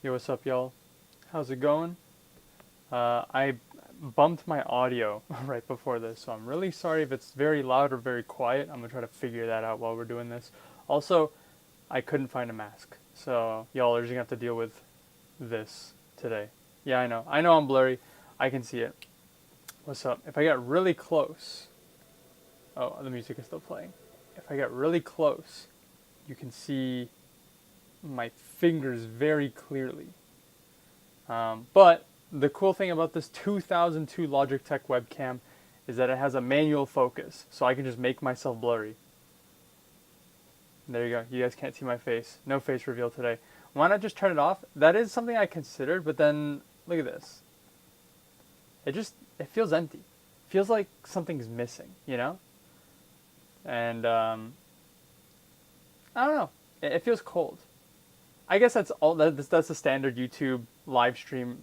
Yo, what's up, y'all? How's it going? I bumped my audio right before this, so I'm really sorry if it's very loud or very quiet. I'm gonna try to figure that out while we're doing this. Also, I couldn't find a mask, so y'all are just gonna have to deal with this today. Yeah, I know. I know I'm blurry. I can see it. What's up? If I get really close, oh, the music is still playing. If I get really close, you can see my fingers very clearly. But the cool thing about this 2002 Logitech webcam is that it has a manual focus, so I can just make myself blurry. There you go. You guys can't see my face. No face reveal today. Why not just turn it off? That is something I considered, but then look at this. It feels empty. It feels like something's missing, you know? And I don't know. It feels cold. I guess that's all. That's the standard YouTube live streamer.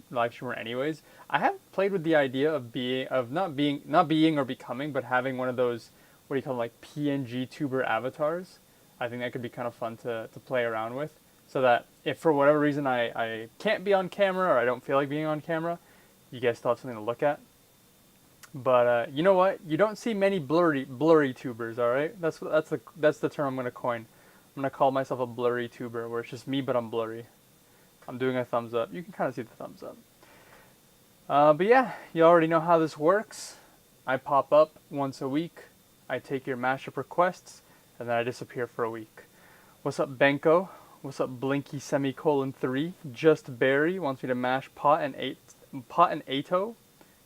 Anyways, I have played with the idea of not being or becoming, but having one of those, what do you call them, like PNG tuber avatars. I think that could be kind of fun to play around with, so that if for whatever reason I can't be on camera or I don't feel like being on camera, you guys still have something to look at. But you know what? You don't see many blurry tubers. All right, that's the term I'm gonna coin. I'm gonna call myself a blurry tuber, where it's just me but I'm blurry. I'm doing a thumbs up. You can kind of see the thumbs up. But yeah, you already know how this works. I pop up once a week. I take your mashup requests, and then I disappear for a week. What's up, Benko? What's up, Blinky semicolon 3? Just Barry wants me to mash pot and Ato.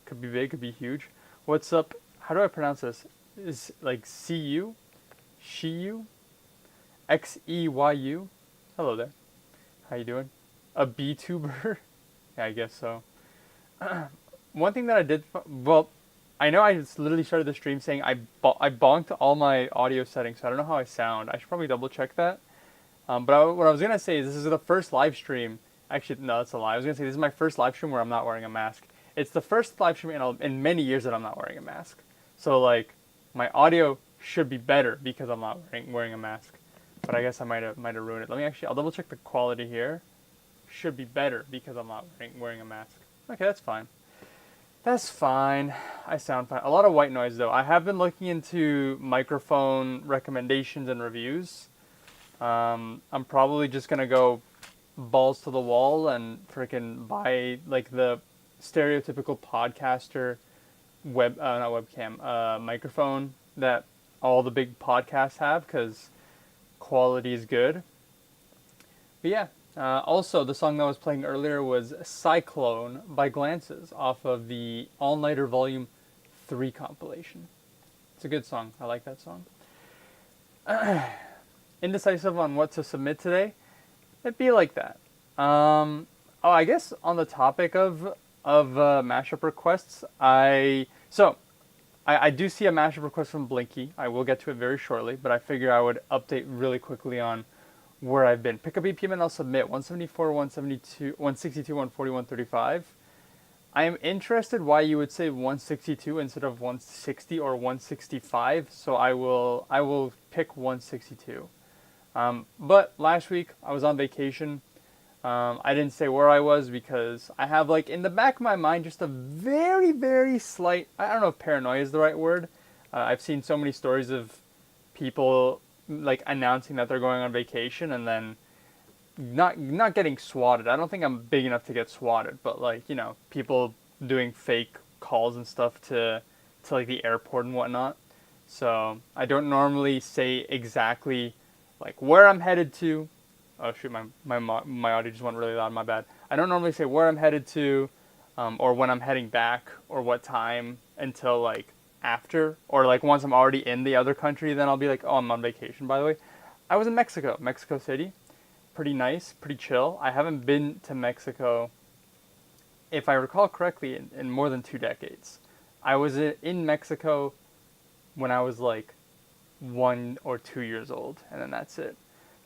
Could be big, could be huge. What's up? How do I pronounce this? Is like CU? Shiyu? XEYU? Hello there. How you doing? A B-tuber? Yeah, I guess so. One thing that I did, well, I know I just literally started the stream saying I bonked all my audio settings, so I don't know how I sound. I should probably double check that. But what I was going to say is this is the first live stream. Actually, no, that's a lie. I was going to say this is my first live stream where I'm not wearing a mask. It's the first live stream in many years that I'm not wearing a mask. So, like, my audio should be better because I'm not wearing a mask. But I guess I might have ruined it. I'll double check the quality here. Should be better because I'm not wearing a mask. Okay, that's fine. That's fine. I sound fine. A lot of white noise though. I have been looking into microphone recommendations and reviews. I'm probably just gonna go balls to the wall and freaking buy like the stereotypical podcaster not webcam microphone that all the big podcasts have, because quality is good. But yeah, also the song that was playing earlier was Cyclone by Glances off of the All Nighter Volume 3 compilation. It's a good song. I like that song. Indecisive on what to submit today? It'd be like that. I guess on the topic of mashup requests, I do see a mashup request from Blinky. I will get to it very shortly, but I figure I would update really quickly on where I've been. Pick a BPM and I'll submit 174, 172, 162, 140, 135. I am interested why you would say 162 instead of 160 or 165, so I will pick 162. But last week I was on vacation. I didn't say where I was because I have, like, in the back of my mind just a very, very slight, I don't know if paranoia is the right word. I've seen so many stories of people, like, announcing that they're going on vacation and then not getting swatted. I don't think I'm big enough to get swatted, but like, people doing fake calls and stuff to like the airport and whatnot. So I don't normally say exactly like where I'm headed to. Oh shoot, my audio just went really loud. My bad. I don't normally say where I'm headed to, or when I'm heading back, or what time until like after, or like once I'm already in the other country. Then I'll be like, oh, I'm on vacation. By the way, I was in Mexico City. Pretty nice, pretty chill. I haven't been to Mexico, if I recall correctly, in more than 2 decades. I was in Mexico when I was like 1 or 2 years old, and then that's it.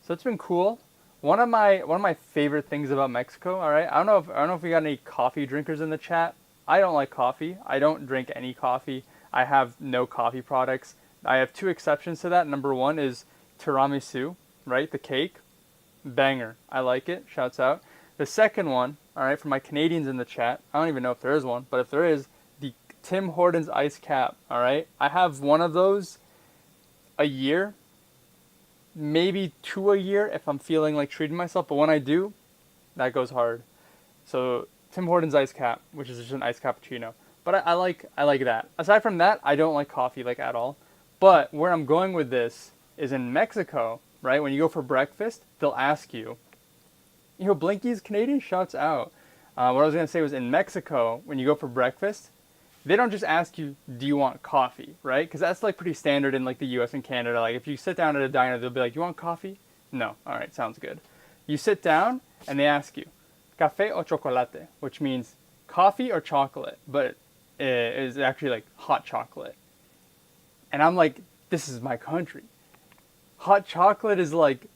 So it's been cool. One of my favorite things about Mexico. All right, I don't know if we got any coffee drinkers in the chat. I don't like coffee. I don't drink any coffee. I have no coffee products. I have two exceptions to that. Number one is tiramisu, right? The cake, banger. I like it. Shouts out. The second one, all right, for my Canadians in the chat. I don't even know if there is one, but if there is, the Tim Hortons Ice Cap. All right, I have one of those a year, maybe two a year if I'm feeling like treating myself. But when I do, that goes hard. So Tim Hortons Ice Cap, which is just an iced cappuccino. But I like that. Aside from that, I don't like coffee like at all. But where I'm going with this is in Mexico, right? When you go for breakfast, they'll ask you, Blinky's Canadian, shouts out. What I was gonna say was in Mexico, when you go for breakfast, they don't just ask you, do you want coffee, right? Because that's like pretty standard in like the U.S. and Canada. Like if you sit down at a diner, they'll be like, you want coffee? No. All right, sounds good. You sit down and they ask you, café o chocolate, which means coffee or chocolate, but it is actually like hot chocolate. And I'm like, this is my country. Hot chocolate is like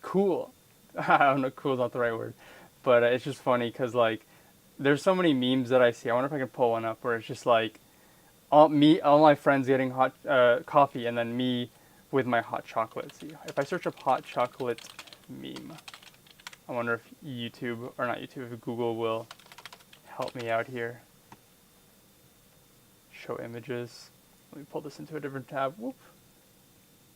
cool. I don't know, cool is not the right word, but it's just funny because like there's so many memes that I see. I wonder if I can pull one up where it's just like all my friends getting hot coffee, and then me with my hot chocolate. See, if I search up hot chocolate meme, I wonder if YouTube, or not YouTube, if Google will help me out here. Show images. Let me pull this into a different tab. Whoop.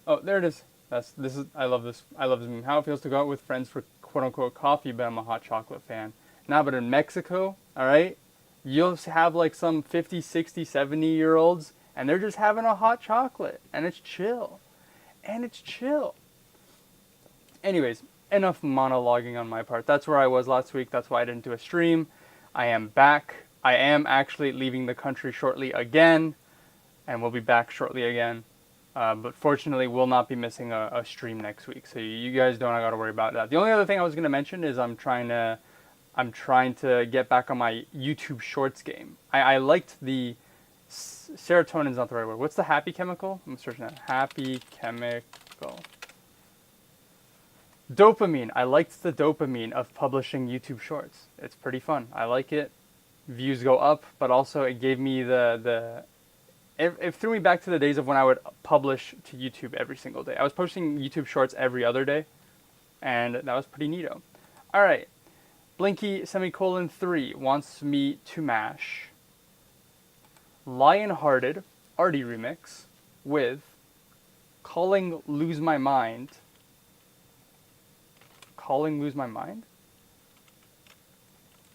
Oh, there it is. I love this. I love this meme. How it feels to go out with friends for quote unquote coffee, but I'm a hot chocolate fan. Now, but in Mexico, all right, you'll have like some 50, 60, 70-year-olds, and they're just having a hot chocolate, and it's chill. And it's chill. Anyways, enough monologuing on my part. That's where I was last week. That's why I didn't do a stream. I am back. I am actually leaving the country shortly again, and we'll be back shortly again. But fortunately, we'll not be missing a stream next week, so you guys don't got to worry about that. The only other thing I was going to mention is I'm trying to get back on my YouTube Shorts game. I liked the serotonin's not the right word. What's the happy chemical? I'm searching that. Happy chemical. Dopamine. I liked the dopamine of publishing YouTube Shorts. It's pretty fun. I like it. Views go up, but also it gave me it threw me back to the days of when I would publish to YouTube every single day. I was posting YouTube Shorts every other day, and that was pretty neato. All right. Blinky semicolon 3 wants me to mash Lionhearted Artie remix with Calling Lose My Mind. Calling Lose My Mind?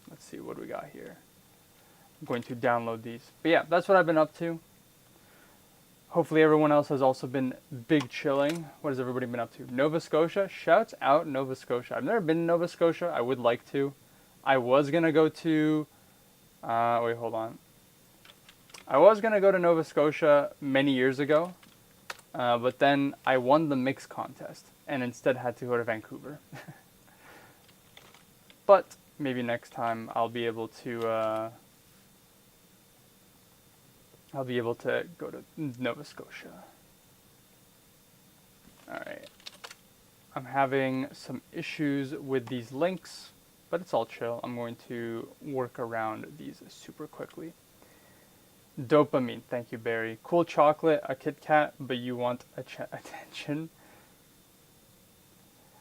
Let's see what we got here. I'm going to download these. But yeah, that's what I've been up to. Hopefully everyone else has also been big chilling. What has everybody been up to? Nova Scotia? Shouts out Nova Scotia. I've never been to Nova Scotia. I would like to. I was going to go to... wait, hold on. I was going to go to Nova Scotia many years ago. But then I won the mix contest. And instead had to go to Vancouver. But maybe next time I'll be able to... go to Nova Scotia. Alright. I'm having some issues with these links, but it's all chill. I'm going to work around these super quickly. Dopamine. Thank you, Barry. Cool chocolate, a Kit Kat, but you want attention.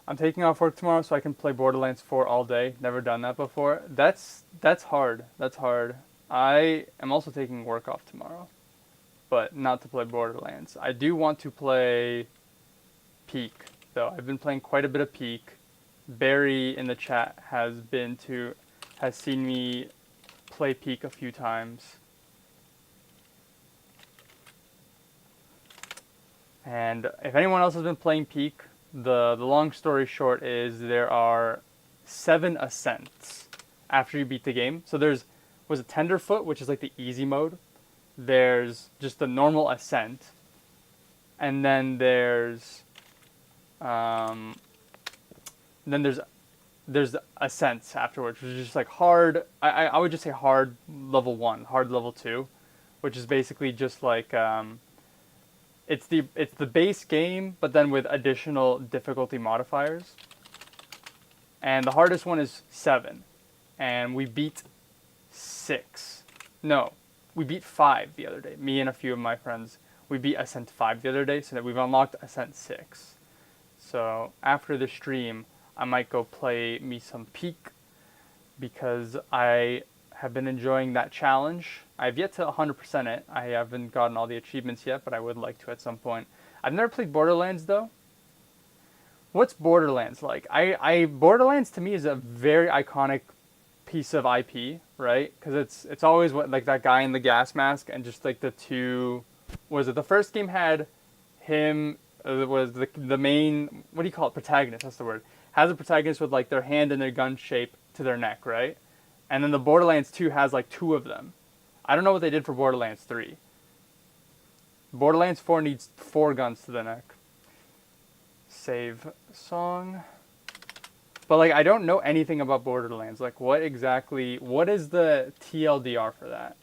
I'm taking off work tomorrow so I can play Borderlands 4 all day. Never done that before. That's hard. That's hard. I am also taking work off tomorrow, but not to play Borderlands. I do want to play Peak, though. I've been playing quite a bit of Peak. Barry in the chat has seen me play Peak a few times. And if anyone else has been playing Peak, the long story short is there are 7 ascents after you beat the game. So was a Tenderfoot, which is like the easy mode. There's just the normal ascent, and then there's ascents afterwards, which is just like hard. I would just say hard level 1, hard level 2, which is basically just like it's the base game, but then with additional difficulty modifiers. And the hardest one is 7, and we beat 6. No, we beat 5 the other day. Me and a few of my friends, we beat Ascent 5 the other day, so that we've unlocked Ascent 6. So after the stream, I might go play me some Peak, because I have been enjoying that challenge. I've yet to 100% it. I haven't gotten all the achievements yet, but I would like to at some point. I've never played Borderlands though. What's Borderlands like? Borderlands to me is a very iconic piece of IP, right? Because it's always like that guy in the gas mask and just like the two. Was it the first game had him? Was the main, what do you call it? Protagonist. That's the word. Has a protagonist with like their hand and their gun shape to their neck, right? And then the Borderlands 2 has like 2 of them. I don't know what they did for Borderlands 3. Borderlands 4 needs 4 guns to the neck. Save song. But like I don't know anything about Borderlands. Like what is the TLDR for that?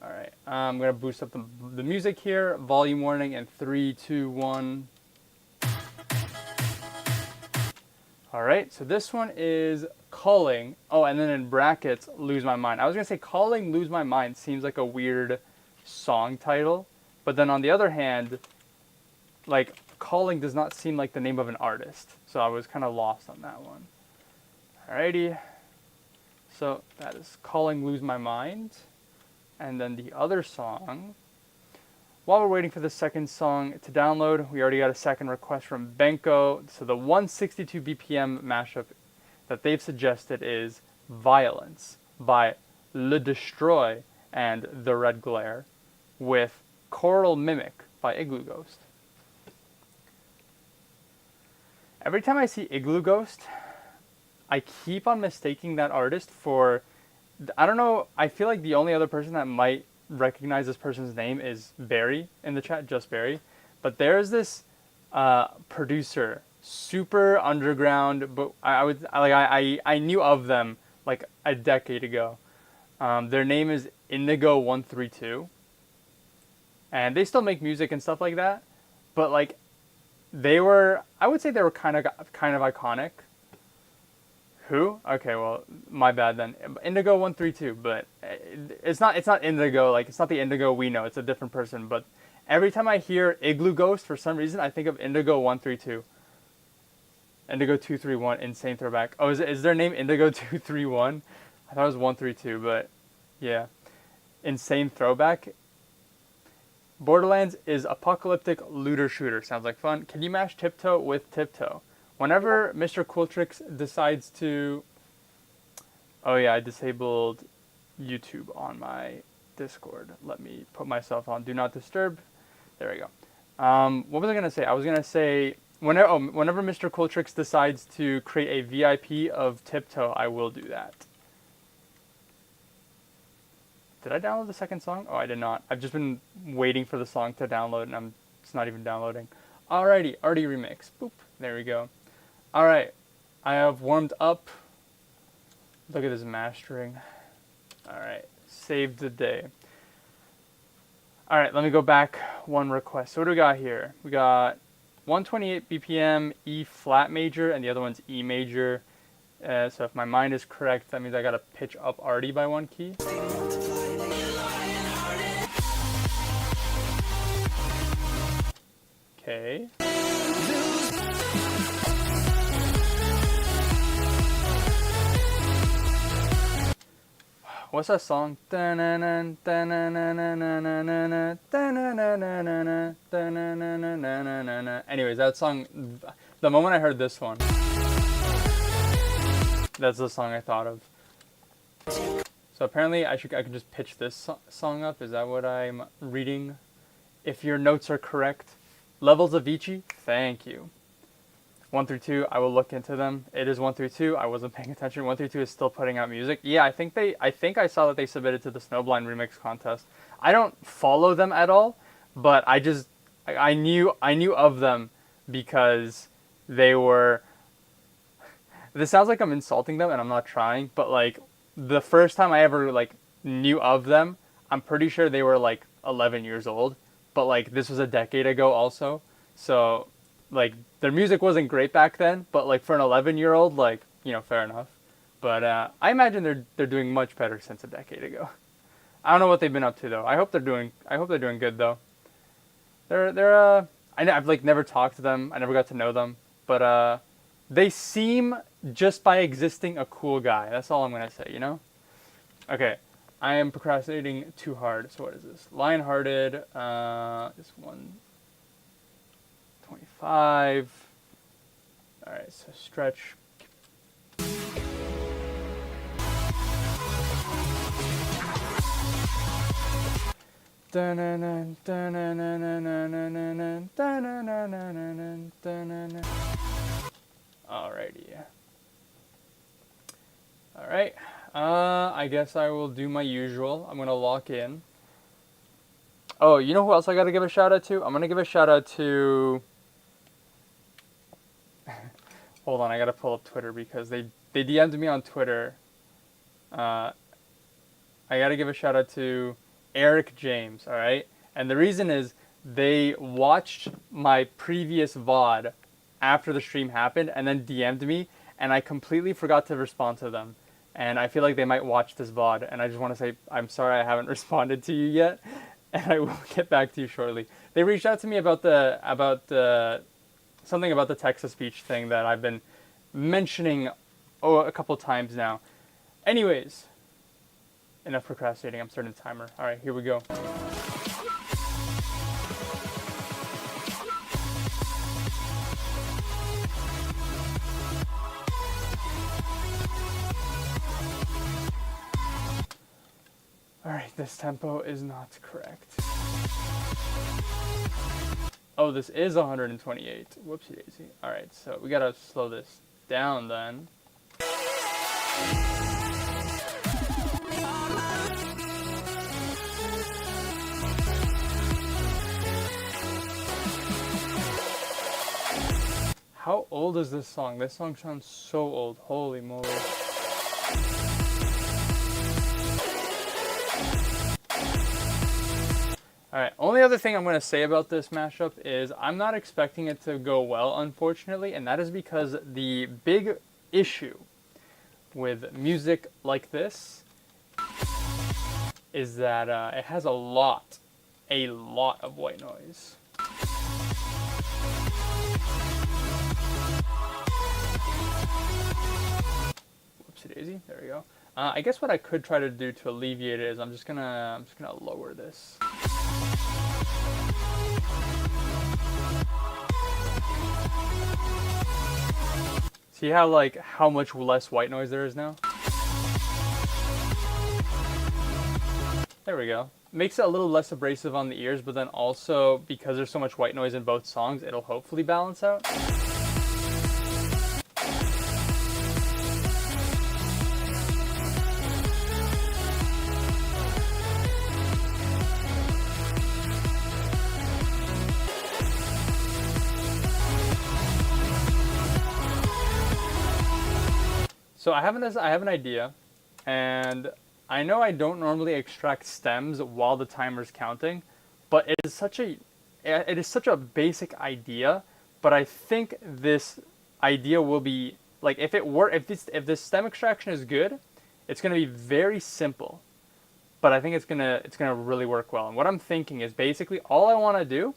Alright, I'm going to boost up the music here. Volume warning in 3, 2, 1. Alright, so this one is Calling. Oh, and then in brackets, Lose My Mind. I was going to say Calling, Lose My Mind seems like a weird song title. But then on the other hand, like Calling does not seem like the name of an artist. So I was kind of lost on that one. Alrighty. So that is Calling, Lose My Mind. And then the other song, while we're waiting for the second song to download, we already got a second request from Benko. So the 162 BPM mashup that they've suggested is Violence by Le Destroy and The Red Glare with Choral Mimic by Igloo Ghost. Every time I see Igloo Ghost, I keep on mistaking that artist for, I don't know, I feel like the only other person that might recognize this person's name is Barry in the chat, just Barry. But there's this producer, super underground, but I knew of them like a decade ago. Their name is Indigo 132, and they still make music and stuff like that. But like, I would say they were kind of iconic. Who? Okay, well, my bad then. Indigo 132, but it's not Indigo, like it's not the Indigo we know, it's a different person, but every time I hear Igloo Ghost, for some reason I think of Indigo 132. Indigo 231, insane throwback. Oh, is their name Indigo 231? I thought it was 132, but yeah. Insane throwback. Borderlands is apocalyptic looter shooter. Sounds like fun. Can you mash Tiptoe with Tiptoe? Whenever Mr. Cooltrix decides to... Oh yeah, I disabled YouTube on my Discord. Let me put myself on Do Not Disturb. There we go. What was I going to say? I was going to say, whenever Mr. Cooltrix decides to create a VIP of Tiptoe, I will do that. Did I download the second song? Oh, I did not. I've just been waiting for the song to download, and it's not even downloading. Alrighty, Artie Remix. Boop. There we go. Alright, I have warmed up. Look at this mastering. Alright, saved the day. Alright, let me go back one request. So what do we got here? We got 128 BPM, E flat major, and the other one's E major. So if my mind is correct, that means I gotta pitch up Artie by 1 key. Okay. what's that song? Anyways, that song, the moment I heard this one, that's the song I thought of. So apparently I could just pitch this song up. Is that what I'm reading? If your notes are correct. Levels of Avicii, thank you. 1 through 2, I will look into them. It is 1 through 2. I wasn't paying attention. 1 through 2 is still putting out music. Yeah, I think I saw that they submitted to the Snowblind Remix contest. I don't follow them at all, but I knew of them because they were. This sounds like I'm insulting them, and I'm not trying. But like the first time I ever like knew of them, I'm pretty sure they were like 11 years old. But like this was a decade ago, also. So like their music wasn't great back then, but like for an 11-year-old, like, you know, fair enough. But I imagine they're doing much better since a decade ago. I don't know what they've been up to though. I hope they're doing good though. I've like never talked to them. I never got to know them, but they seem, just by existing, a cool guy. That's all I'm gonna say, you know? Okay. I am procrastinating too hard. So what is this? Lionhearted, this 125. Alright, so stretch. Alrighty. Alright. I guess I will do my usual. I'm gonna lock in. Oh, you know who else I gotta give a shout out to? I'm gonna give a shout out to. Hold on, I gotta pull up Twitter because they DM'd me on Twitter. I gotta give a shout out to Eric James, alright? And the reason is they watched my previous VOD after the stream happened and then DM'd me, and I completely forgot to respond to them. And I feel like they might watch this VOD, and I just want to say I'm sorry I haven't responded to you yet, and I will get back to you shortly. They reached out to me about something about the text-to-speech thing that I've been mentioning a couple times now. Anyways, enough procrastinating. I'm starting the timer. All right, here we go. Alright, this tempo is not correct. Oh, this is 128. Whoopsie daisy. Alright, so we gotta slow this down then. How old is this song? This song sounds so old. Holy moly. Alright, only other thing I'm going to say about this mashup is I'm not expecting it to go well, unfortunately, and that is because the big issue with music like this is that it has a lot of white noise. Whoopsie daisy, there we go. I guess what I could try to do to alleviate it is I'm just gonna lower this. See how much less white noise there is now? There we go. Makes it a little less abrasive on the ears, but then also, because there's so much white noise in both songs, it'll hopefully balance out. So I have an idea, and I know I don't normally extract stems while the timer's counting, but it is such a basic idea. But I think this idea will be like, if this stem extraction is good, it's gonna be very simple. But I think it's gonna really work well. And what I'm thinking is basically all I want to do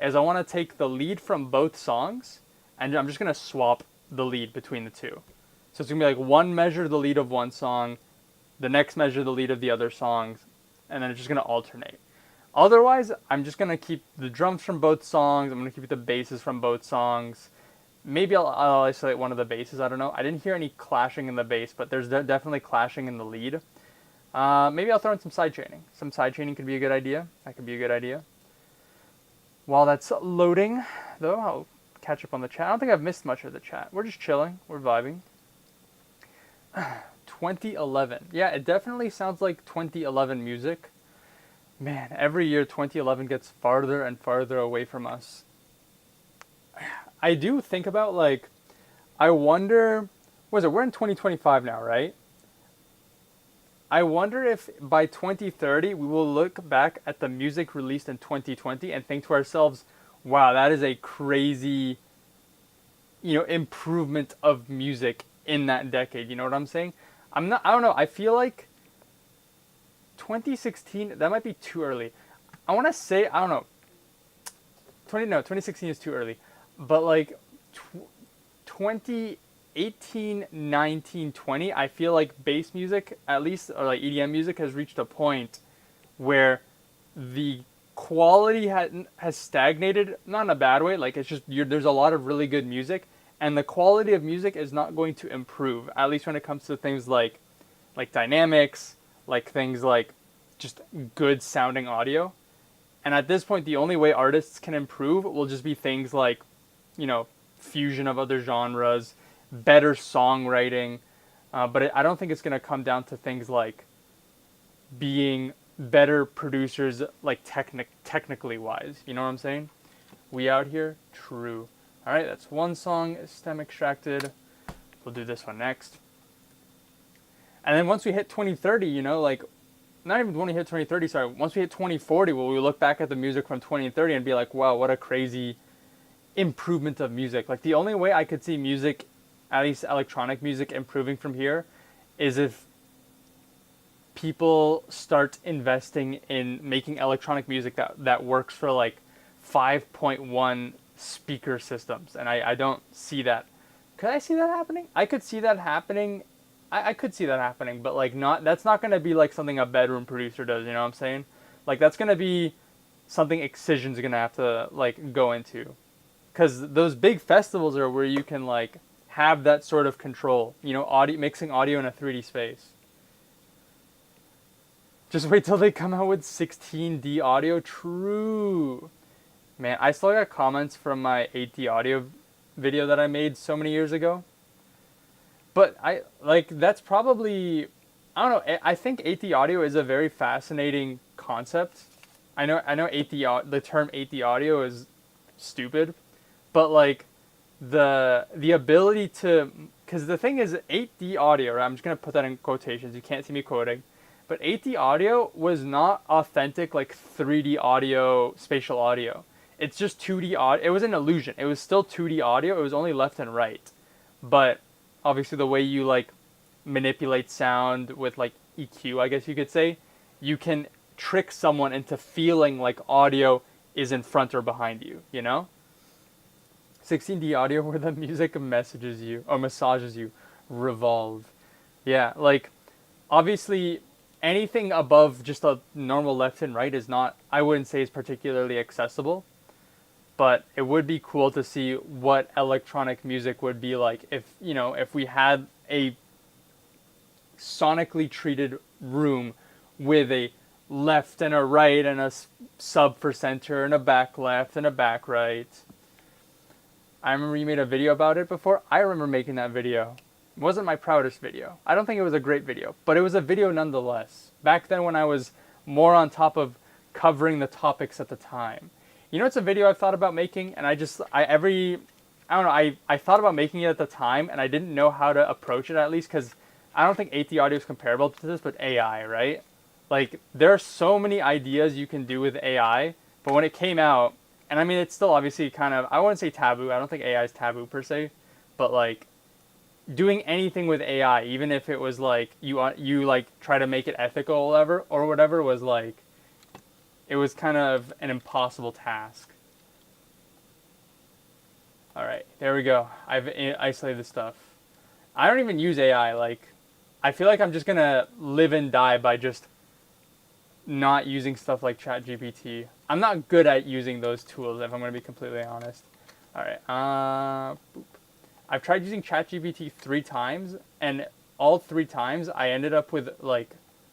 is I want to take the lead from both songs, and I'm just gonna swap the lead between the two. So it's going to be like one measure the lead of one song, the next measure the lead of the other songs, and then it's just going to alternate. Otherwise, I'm just going to keep the drums from both songs. I'm going to keep the basses from both songs. Maybe I'll isolate one of the basses. I don't know. I didn't hear any clashing in the bass, but there's definitely clashing in the lead. Maybe I'll throw in some side chaining. Some side chaining could be a good idea. That could be a good idea. While that's loading, though, I'll catch up on the chat. I don't think I've missed much of the chat. We're just chilling. We're vibing. 2011. Yeah, it definitely sounds like 2011 music. Man, every year 2011 gets farther and farther away from us. I do think about, like, I wonder, what is it, we're in 2025 now, right? I wonder if by 2030 we will look back at the music released in 2020 and think to ourselves, wow, that is a crazy, improvement of music in that decade. You know what I'm saying? I don't know. I feel like 2016, that might be too early. I want to say, I don't know. 2016 is too early. But like 2018, 19, 20, I feel like bass music, at least, or like EDM music, has reached a point where the quality has stagnated, not in a bad way, like it's just, there's a lot of really good music, and the quality of music is not going to improve, at least when it comes to things like dynamics, like things like just good sounding audio. And at this point, the only way artists can improve will just be things like, fusion of other genres, better songwriting. But I don't think it's going to come down to things like being better producers, like technically wise. You know what I'm saying? We out here? True. All right, that's one song, Stem Extracted. We'll do this one next. And then once we hit 2030, not even when we hit 2030, sorry, once we hit 2040, will we look back at the music from 2030 and be like, wow, what a crazy improvement of music. Like, the only way I could see music, at least electronic music, improving from here is if people start investing in making electronic music that works for like 5.1 speaker systems. And I don't see that. Could I see that happening? I could see that happening. I could see that happening, but like that's not going to be like something a bedroom producer does, you know what I'm saying? Like, that's going to be something Excision's going to have to like go into. Because those big festivals are where you can like have that sort of control, mixing audio in a 3D space. Just wait till they come out with 16D audio. True. Man, I still got comments from my 8D audio video that I made so many years ago. But that's probably, I don't know, I think 8D audio is a very fascinating concept. I know 8D, the term 8D audio is stupid, but like the ability to, because the thing is 8D audio, right? I'm just going to put that in quotations. You can't see me quoting. But 8D audio was not authentic like 3D audio, spatial audio. It's just 2D audio. It was an illusion. It was still 2D audio. It was only left and right. But obviously the way you like manipulate sound with like EQ, I guess you could say, you can trick someone into feeling like audio is in front or behind you, 16D audio, where the music massages you, Revolve. Yeah, like, obviously anything above just a normal left and right is not, I wouldn't say is particularly accessible, but it would be cool to see what electronic music would be like if we had a sonically treated room with a left and a right and a sub for center and a back left and a back right. I remember you made a video about it before. I remember making that video. It wasn't my proudest video. I don't think it was a great video, but it was a video nonetheless. Back then, when I was more on top of covering the topics at the time. It's a video I've thought about making, and I thought about making it at the time, and I didn't know how to approach it, at least, because I don't think 8D audio is comparable to this, but AI, right? Like, there are so many ideas you can do with AI, but when it came out, and I mean, it's still obviously kind of, I wouldn't say taboo, I don't think AI is taboo per se, but like, doing anything with AI, even if it was like, you like try to make it ethical or whatever, was like, it was kind of an impossible task. Alright, there we go. I've isolated the stuff. I don't even use AI, like, I feel like I'm just gonna live and die by just not using stuff like ChatGPT. I'm not good at using those tools, if I'm gonna be completely honest. All right. Boop. I've tried using ChatGPT 3 times, and all 3 times I ended up with like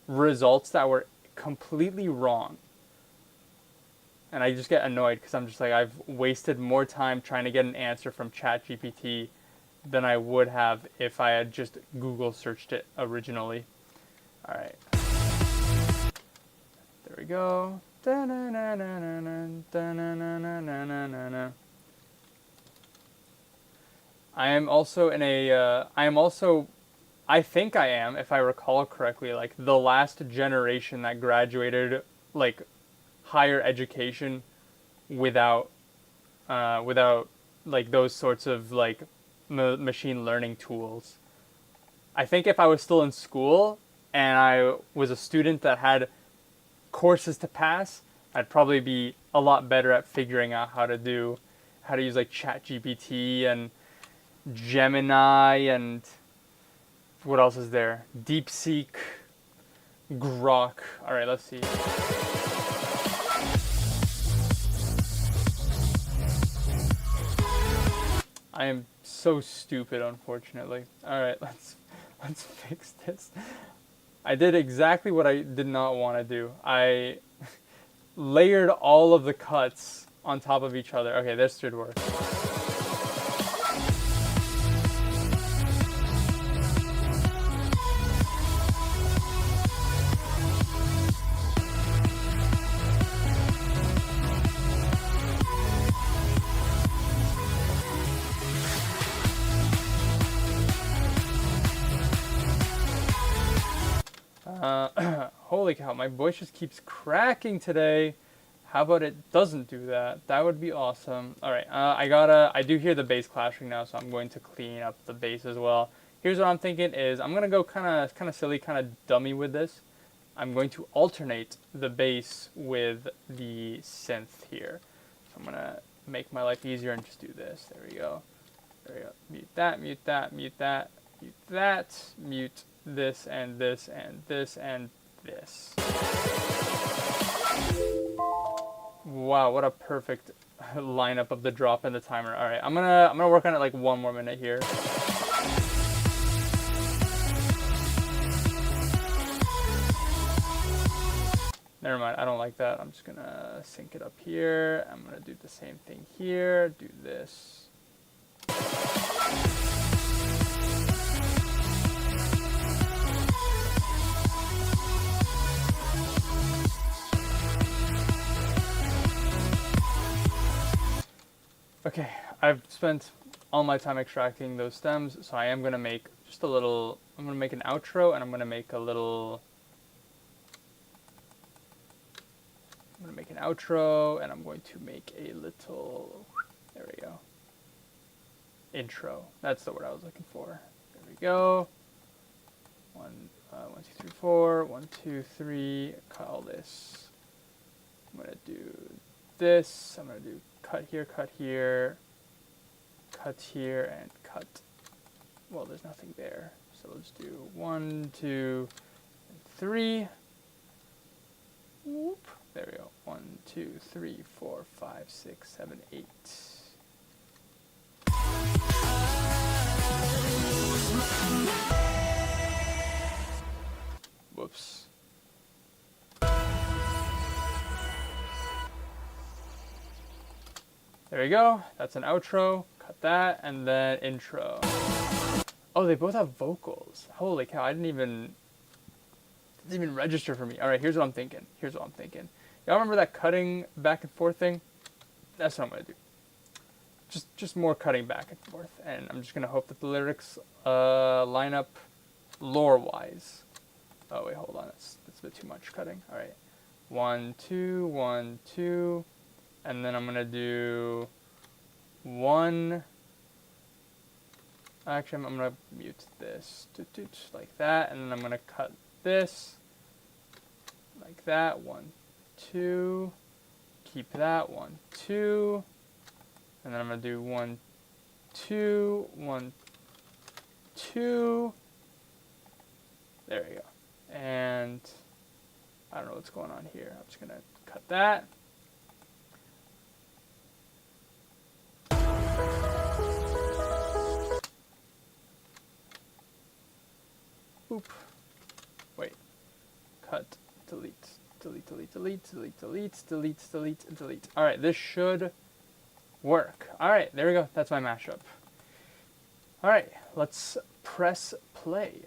results that were completely wrong. And I just get annoyed because I'm just like, I've wasted more time trying to get an answer from ChatGPT than I would have if I had just Google searched it originally. All right. There we go. I am also in a. I am also. I think I am, if I recall correctly, like the last generation that graduated like higher education without without like those sorts of like machine learning tools. I think if I was still in school and I was a student that had courses to pass, I'd probably be a lot better at figuring out how to use like ChatGPT and Gemini and what else is there? DeepSeek, Grok. All right, let's see. I am so stupid, unfortunately. All right, let's fix this. I did exactly what I did not want to do. I layered all of the cuts on top of each other. Okay, this should work. Holy cow, my voice just keeps cracking today. How about it doesn't do that? That would be awesome. All right, I do hear the bass clashing now, so I'm going to clean up the bass as well. Here's what I'm thinking is I'm gonna go kind of silly, kind of dummy with this. I'm going to alternate the bass with the synth here. So I'm gonna make my life easier and just do this. There we go. There we go. Mute that, mute that, mute that, mute that, mute this and this and this and this. Wow, what a perfect lineup of the drop and the timer. All right, I'm gonna work on it like 1 more minute here. Never mind, I don't like that. I'm just gonna sync it up here. I'm gonna do the same thing here. Do this. Okay, I've spent all my time extracting those stems, so I am gonna make just a little. I'm gonna make an outro, and I'm gonna make a little. I'm gonna make an outro, and I'm going to make a little. There we go. Intro. That's the word I was looking for. There we go. 1, 2, 3, 4. 1, 2, 3. Cut all this. I'm gonna do this. I'm gonna do cut here, cut here, cut here, and cut. Well, there's nothing there, so let's do 1, 2, 3. Whoop. There we go. 1, 2, 3, 4, 5, 6, 7, 8. Whoops. There we go. That's an outro. Cut that, and then intro. Oh, they both have vocals. Holy cow! Didn't even register for me. All right, here's what I'm thinking. Y'all remember that cutting back and forth thing? That's what I'm gonna do. Just more cutting back and forth, and I'm just gonna hope that the lyrics line up lore-wise. Oh wait, hold on. That's a bit too much cutting. All right, 1, 2, 1, 2. And then I'm gonna do 1. Actually, I'm gonna mute this like that, and then I'm gonna cut this like that. 1, 2. Keep that 1, 2, and then I'm gonna do 1, 2, 1, 2. There we go. And I don't know what's going on here. I'm just going to cut that. Oop. Wait. Cut. Delete. Delete, delete, delete, delete, delete, delete, delete, delete. Alright, this should work. Alright, there we go. That's my mashup. Alright, let's press play.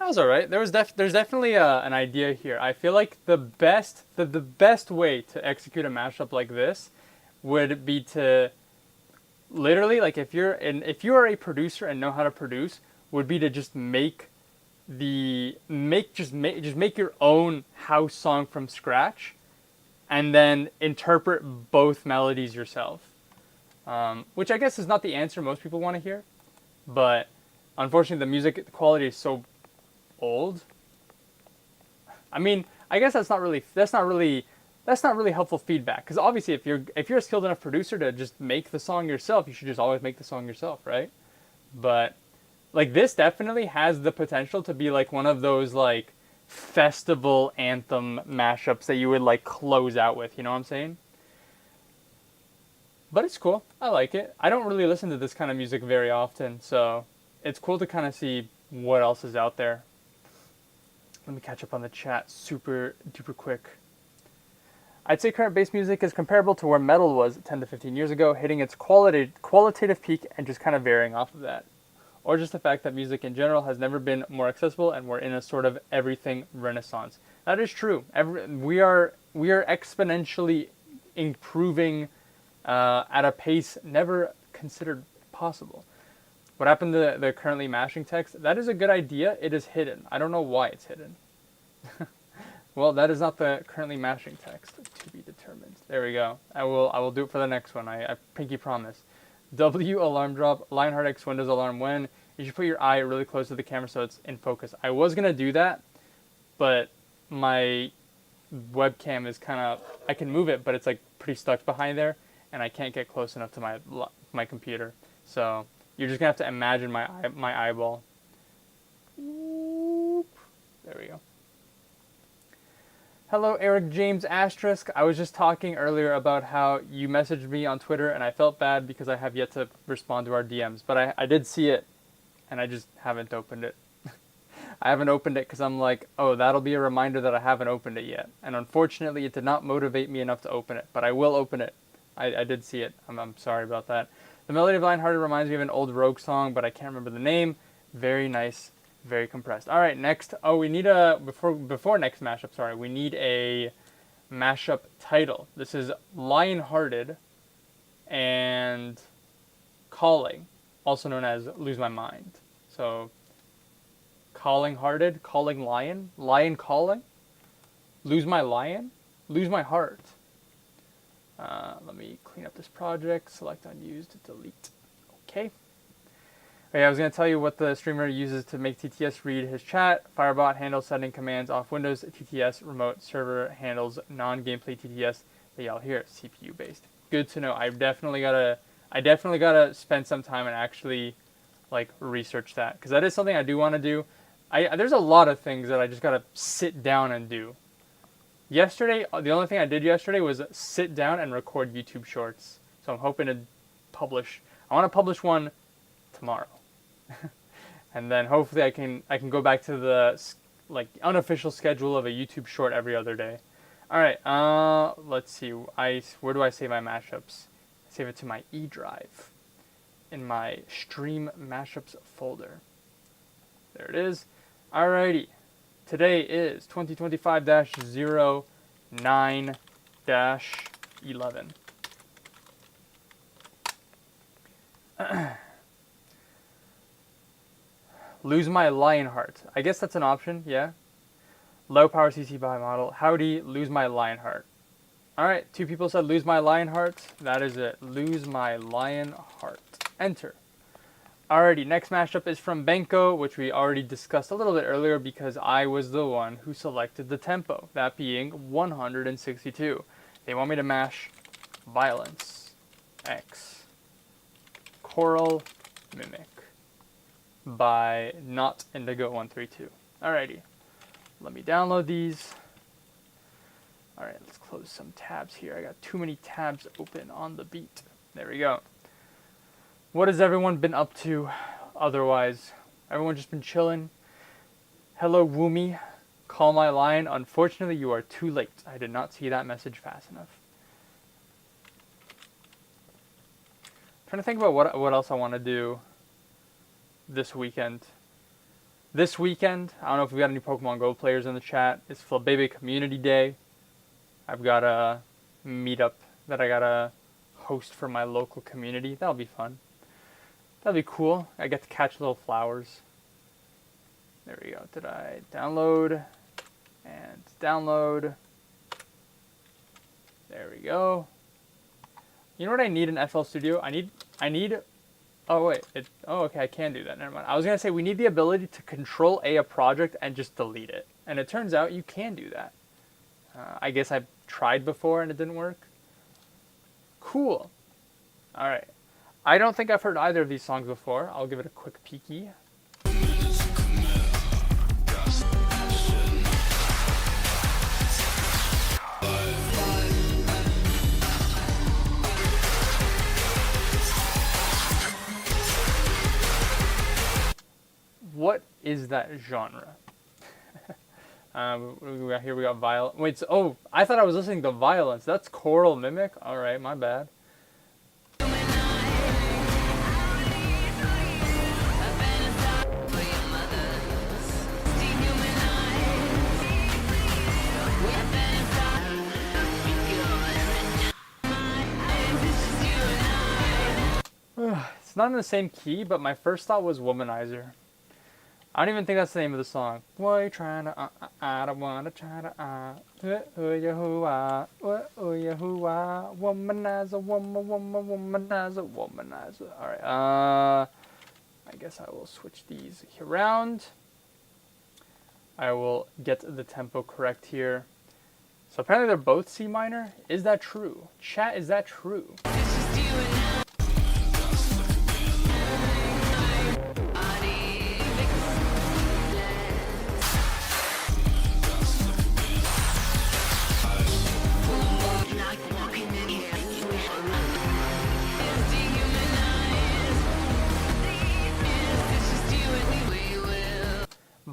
That was all right. There's definitely an idea here. I feel like the best way to execute a mashup like this would be to literally, like, if you are a producer and know how to produce, would be to just make your own house song from scratch, and then interpret both melodies yourself. Which I guess is not the answer most people want to hear, but unfortunately the music quality is so old. I mean, I guess that's not really helpful feedback, because obviously if you're a skilled enough producer to just make the song yourself, you should just always make the song yourself, right? But like, this definitely has the potential to be like one of those like festival anthem mashups that you would like close out with, you know what I'm saying? But it's cool. I like it. I don't really listen to this kind of music very often, so it's cool to kind of see what else is out there. Let me catch up on the chat super duper quick. I'd say current bass music is comparable to where metal was 10 to 15 years ago, hitting its qualitative peak and just kind of varying off of that. Or just the fact that music in general has never been more accessible, and we're in a sort of everything renaissance. That is true. We are exponentially improving at a pace never considered possible. What happened to the currently mashing text? That is a good idea. It is hidden. I don't know why it's hidden. Well, that is not the currently mashing text. To be determined. There we go. I will do it for the next one. I pinky promise. W alarm drop. Lionheart X Windows alarm when. You should put your eye really close to the camera so it's in focus. I was gonna do that, but my webcam is kind of, I can move it, but it's like pretty stuck behind there, and I can't get close enough to my computer. So you're just gonna have to imagine my eyeball. There we go. Hello, Eric James Asterisk. I was just talking earlier about how you messaged me on Twitter, and I felt bad because I have yet to respond to our DMs. But I did see it, and I just haven't opened it. I haven't opened it because I'm like, oh, that'll be a reminder that I haven't opened it yet. And unfortunately, it did not motivate me enough to open it, but I will open it. I did see it. I'm sorry about that. The melody of Lionhearted reminds me of an old Rogue song, but I can't remember the name. Very nice, very compressed. All right, next. Oh, we need a before next mashup. Sorry, we need a mashup title. This is Lionhearted and Calling, also known as Lose My Mind. So, Calling Hearted, Calling Lion, Lion Calling, Lose My Lion, Lose My Heart. Let me clean up this project, select unused, delete. Okay. Okay, I was going to tell you what the streamer uses to make TTS read his chat. Firebot handles sending commands off Windows. TTS remote server handles non-gameplay TTS that y'all hear, CPU based. Good to know. I definitely gotta spend some time and actually like research that, because that is something I do want to do. There's a lot of things that I just gotta sit down and do. Yesterday, the only thing I did yesterday was sit down and record YouTube shorts. So I'm hoping to publish. I want to publish one tomorrow, and then hopefully I can go back to the like unofficial schedule of a YouTube short every other day. All right. Let's see. Where do I save my mashups? I save it to my E drive in my stream mashups folder. There it is. Alrighty. Today is 2025-09-11. Lose My Lionheart. I guess that's an option, yeah. Low power CC by model. Howdy, Lose My Lionheart. Alright, 2 people said Lose My Lionheart. That is it. Lose My Lionheart. Enter. Alrighty, next mashup is from Benko, which we already discussed a little bit earlier because I was the one who selected the tempo, that being 162. They want me to mash Violence X Choral Mimic by Not Indigo 132. Alrighty, let me download these. Alright, let's close some tabs here. I got too many tabs open on the beat. There we go. What has everyone been up to otherwise? Everyone just been chilling? Hello, Woomy. Call my line. Unfortunately, you are too late. I did not see that message fast enough. I'm trying to think about what else I want to do this weekend. This weekend, I don't know if we've got any Pokemon Go players in the chat. It's Flabebe Community Day. I've got a meetup that I gotta host for my local community. That'll be fun. That'll be cool. I get to catch little flowers. There we go. Did I download? And download. There we go. You know what I need in FL Studio? I need. Oh wait. Oh okay. I can do that. Never mind. I was gonna say we need the ability to Control A project and just delete it. And it turns out you can do that. I guess I've tried before and it didn't work. Cool. All right. I don't think I've heard either of these songs before. I'll give it a quick peeky. What is that genre? Here we got Violence. Wait, so, oh, I thought I was listening to Violence. That's Choral Mimic? Alright, my bad. It's not in the same key, but my first thought was Womanizer. I don't even think that's the name of the song. What are you trying to, I don't want to try to, womanizer, womanizer. Alright, I guess I will switch these around. I will get the tempo correct here. So apparently they're both C minor. Is that true? Chat, is that true?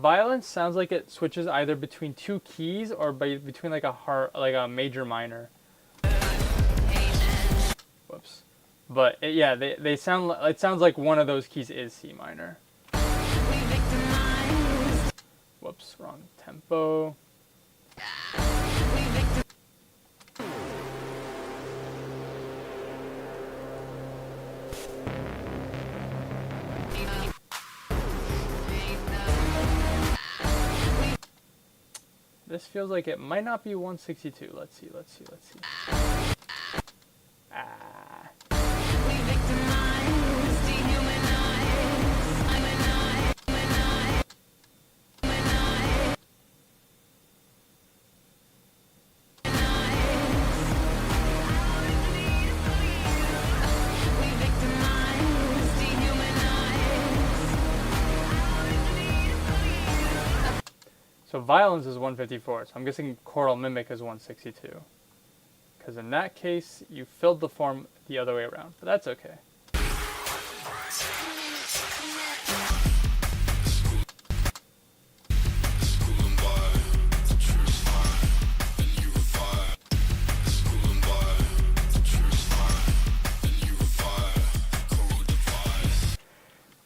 Violence sounds like it switches either between two keys or between like a major minor. Whoops. But yeah, they sound. It sounds like one of those keys is C minor. Whoops, wrong tempo. This feels like it might not be 162. Let's see. Ah. So Violence is 154, so I'm guessing Choral Mimic is 162. Because in that case, you filled the form the other way around, but that's okay.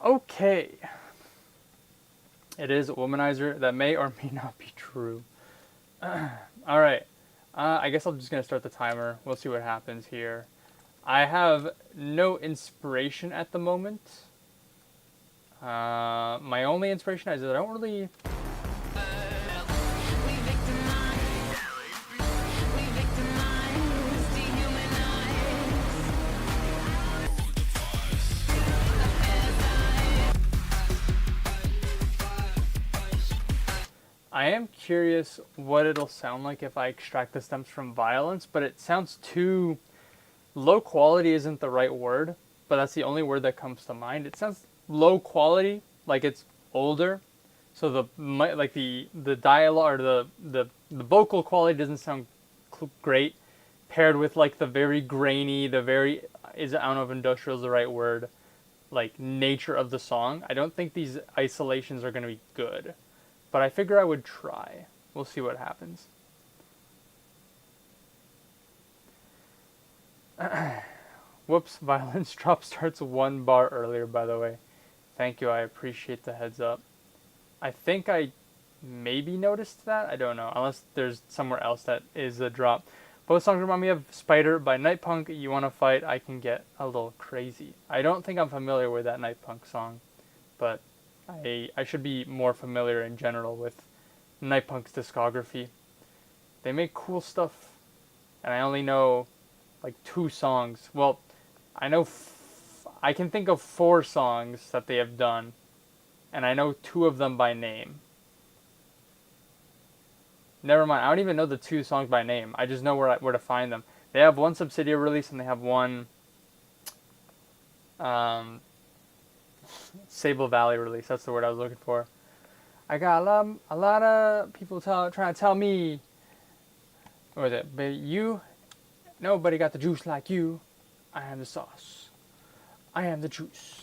Okay. It is a womanizer. That may or may not be true. Alright. I guess I'm just going to start the timer. We'll see what happens here. I have no inspiration at the moment. My only inspiration is that I don't really... I am curious what it'll sound like if I extract the stems from Violence, but it sounds too... Low quality isn't the right word, but that's the only word that comes to mind. It sounds low quality, like it's older, so the dialogue or the vocal quality doesn't sound great, paired with like the very grainy, I don't know if industrial is the right word, like nature of the song. I don't think these isolations are going to be good. But I figure I would try. We'll see what happens. Whoops, Violence drop starts 1 bar earlier, by the way. Thank you, I appreciate the heads up. I think I maybe noticed that? I don't know, unless there's somewhere else that is a drop. Both songs remind me of Spider by Nightpunk. You Wanna Fight, I Can Get a Little Crazy. I don't think I'm familiar with that Nightpunk song, but... I should be more familiar in general with Nightpunk's discography. They make cool stuff, and I only know like 2 songs. Well, I know I can think of 4 songs that they have done, and I know 2 of them by name. Never mind, I don't even know the 2 songs by name. I just know where to find them. They have one Subsidia release, and they have one Sable Valley release. That's the word I was looking for. I got a lot of people trying to tell me, what was it? But nobody got the juice like you. I am the sauce. I am the juice.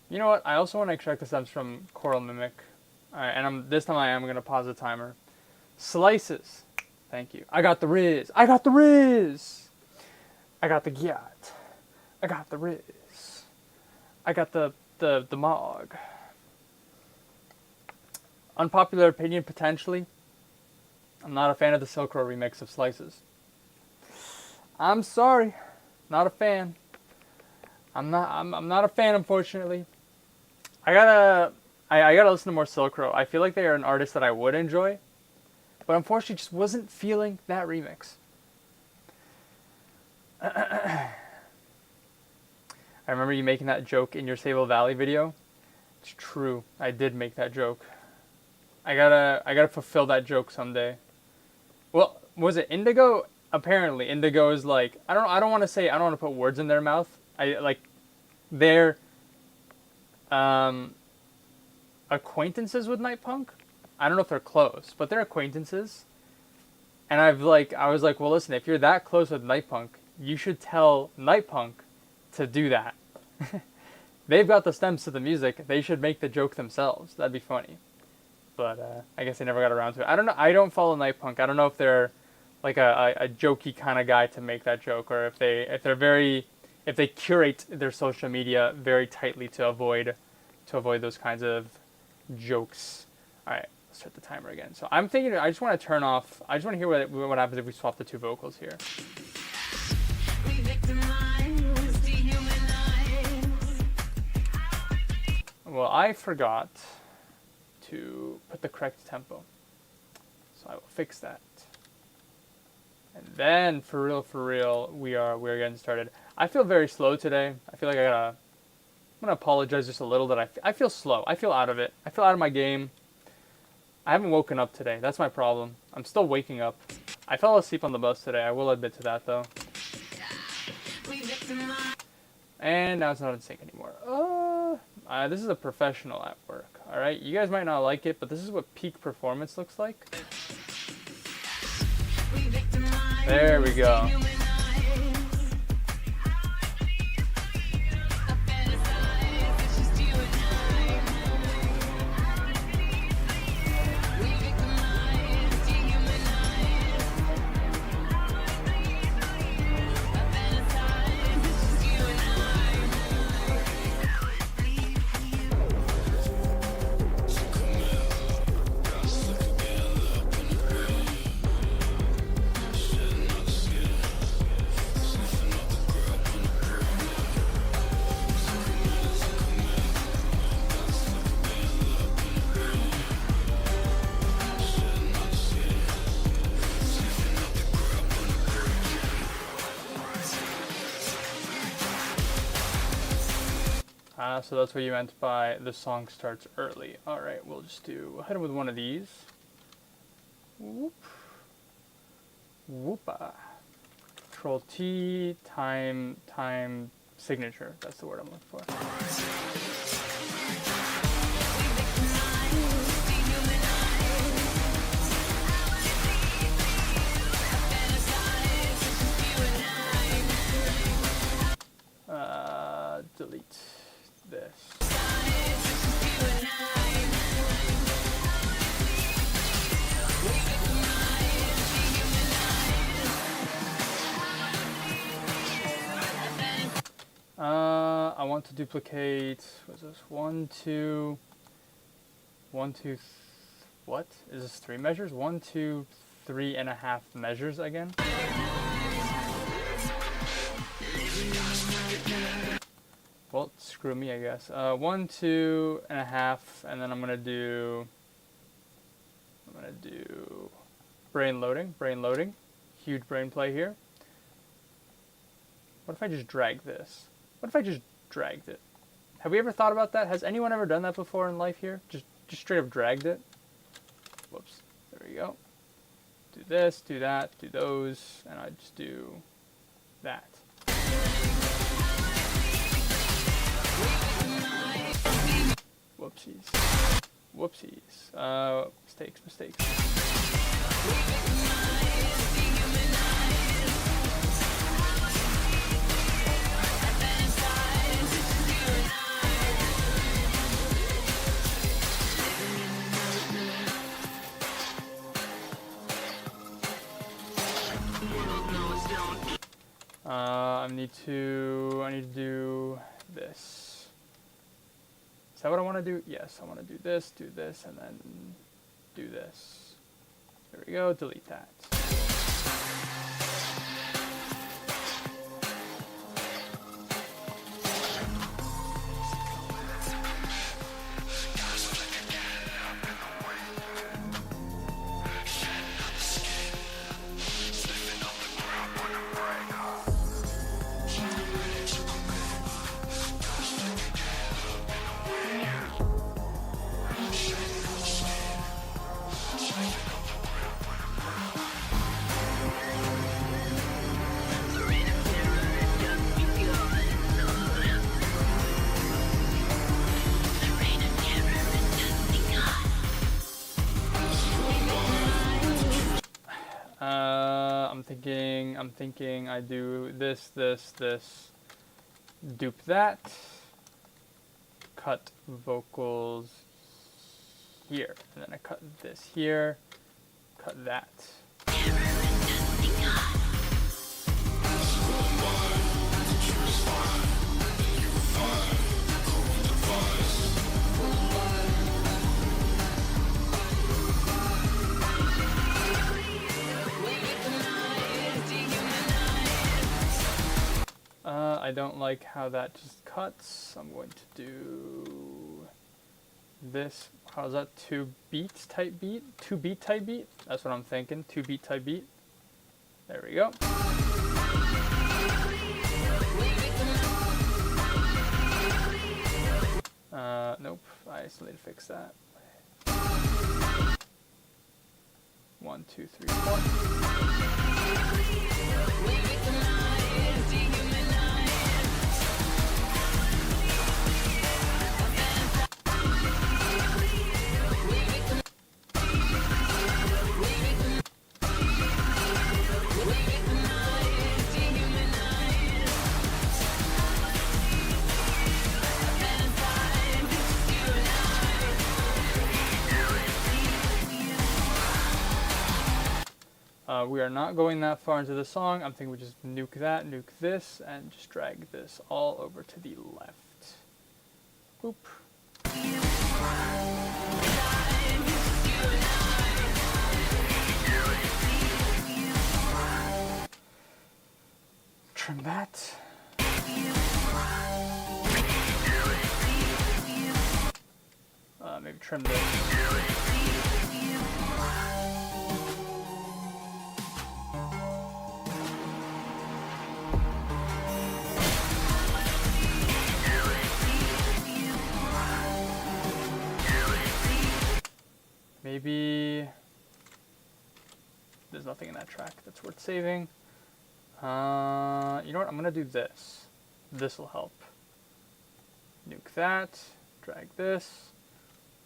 You know what? I also want to extract the stems from Choral Mimic. Alright, and this time I am going to pause the timer. Slices. Thank you. I got the Riz. I got the Riz. I got the Gyat. I got the Riz. I got the Mog. Unpopular opinion, potentially. I'm not a fan of the Silk Road remix of Slices. I'm sorry. Not a fan. I'm not a fan, unfortunately. I gotta listen to more Silk Road. I feel like they are an artist that I would enjoy. But unfortunately, just wasn't feeling that remix. I remember you making that joke in your Sable Valley video. It's true. I did make that joke. I gotta fulfill that joke someday. Well, was it Indigo? Apparently, Indigo is like I don't want to put words in their mouth. They're acquaintances with Nightpunk. I don't know if they're close, but they're acquaintances. And I was like, well, listen, if you're that close with Night Punk, you should tell Night Punk to do that. They've got the stems to the music. They should make the joke themselves. That'd be funny. But I guess they never got around to it. I don't know. I don't follow Night Punk. I don't know if they're like a jokey kind of guy to make that joke, or if they curate their social media very tightly to avoid those kinds of jokes. All right, let's start the timer again. So I'm thinking I just want to turn off. I just want to hear what happens if we swap the two vocals here. Well, I forgot to put the correct tempo, so I will fix that. And then, for real, we're getting started. I feel very slow today. I feel like I'm gonna apologize just a little that I feel slow. I feel out of it. I feel out of my game. I haven't woken up today. That's my problem. I'm still waking up. I fell asleep on the bus today. I will admit to that though. And now it's not in sync anymore. This is a professional at work. All right, you guys might not like it, but this is what peak performance looks like. There we go. So that's what you meant by the song starts early. All right, we'll hit it with one of these. Whoop. Whoopa. Control T, time signature. That's the word I'm looking for. Delete this. I want to duplicate, what's this? 1, 2, 1, 2, what? Is this 3 measures? 1, 2, 3.5 measures again? Well, screw me, I guess. 1, 2.5, and then I'm gonna do brain loading. Huge brain play here. What if I just drag this? What if I just dragged it? Have we ever thought about that? Has anyone ever done that before in life here? Just straight up dragged it? Whoops. There we go. Do this, do that, do those, and I just do that. Whoopsies. Whoopsies. Mistakes. I need to do this. Is that what I want to do? Yes, I want to do this, and then do this. There we go, delete that. thinking I do this, dupe that, cut vocals here, and then I cut this here, cut that. I don't like how that just cuts. I'm going to do this. How's that? 2 beat type beat? 2 beat type beat? That's what I'm thinking. 2 beat type beat. There we go. Nope. I still need to fix that. 1, 2, 3, 4. We are not going that far into the song. I'm thinking we just nuke that, nuke this, and just drag this all over to the left. Boop. Trim that. Maybe trim this. Maybe there's nothing in that track that's worth saving. You know what? I'm gonna do this. This will help. Nuke that. Drag this.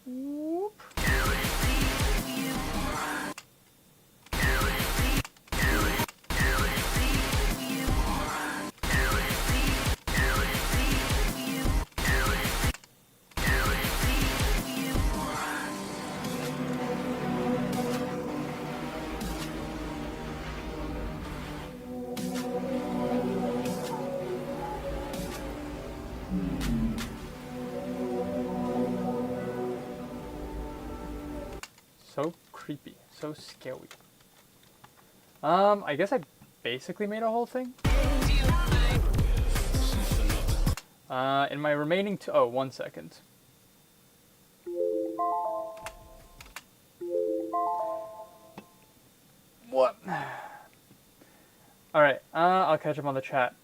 Whoop. So creepy, so scary. I guess I basically made a whole thing. In my remaining 1 second. What? Alright, I'll catch up on the chat.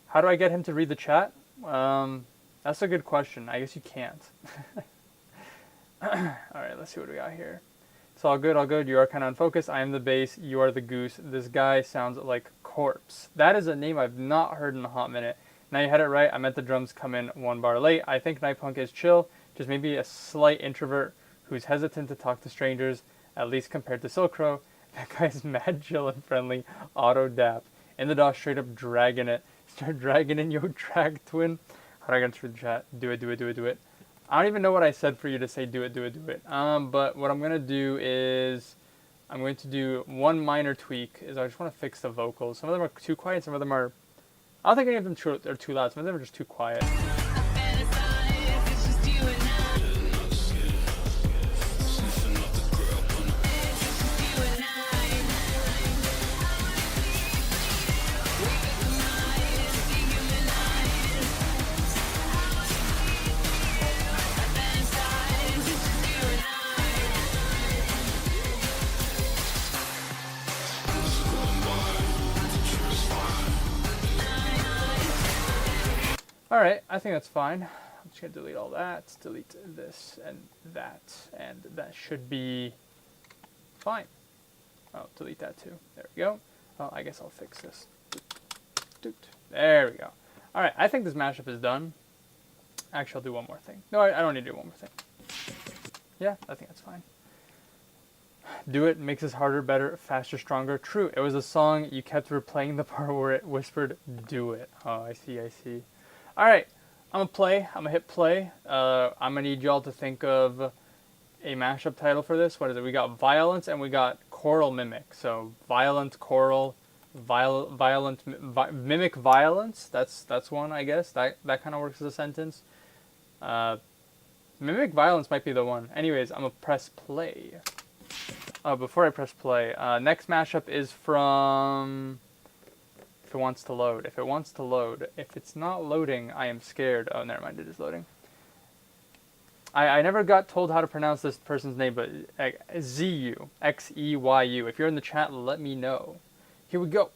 How do I get him to read the chat? That's a good question. I guess you can't. Alright, let's see what we got here. It's all good, all good. You are kind of unfocused. I am the bass. You are the goose. This guy sounds like Corpse. That is a name I've not heard in a hot minute. Now you had it right. I meant the drums come in 1 bar late. I think Night Punk is chill. Just maybe a slight introvert who's hesitant to talk to strangers, at least compared to Silkro. That guy's mad chill and friendly. Auto dap. In the DOS, straight up dragging it. Start dragging in your drag twin. How do I get through the chat? Do it, do it, do it, do it. I don't even know what I said for you to say do it, do it, do it. But what I'm going to do is I'm going to do one minor tweak is I just want to fix the vocals. Some of them are too quiet, some of them are... I don't think any of them are too loud, some of them are just too quiet. Alright, I think that's fine. I'm just going to delete all that, delete this and that should be fine. Oh, delete that too. There we go. Well, I guess I'll fix this. There we go. Alright, I think this mashup is done. Actually, I'll do one more thing. No, I don't need to do one more thing. Yeah, I think that's fine. Do it makes us harder, better, faster, stronger. True. It was a song you kept replaying the part where it whispered, "Do it." Oh, I see. I see. All right. I'm gonna play. I'm gonna hit play. I'm gonna need y'all to think of a mashup title for this. What is it? We got violence and we got choral mimic. So violent choral, mimic violence. That's one, I guess. That kind of works as a sentence. Mimic violence might be the one. Anyways, I'm gonna press play. Before I press play, next mashup is from. If it wants to load. If it wants to load. If it's not loading, I am scared. Oh, never mind. It is loading. I never got told how to pronounce this person's name, but Xeyu. Xeyu. If you're in the chat, let me know. Here we go.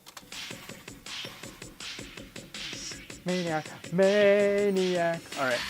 Maniac. Maniac. Alright.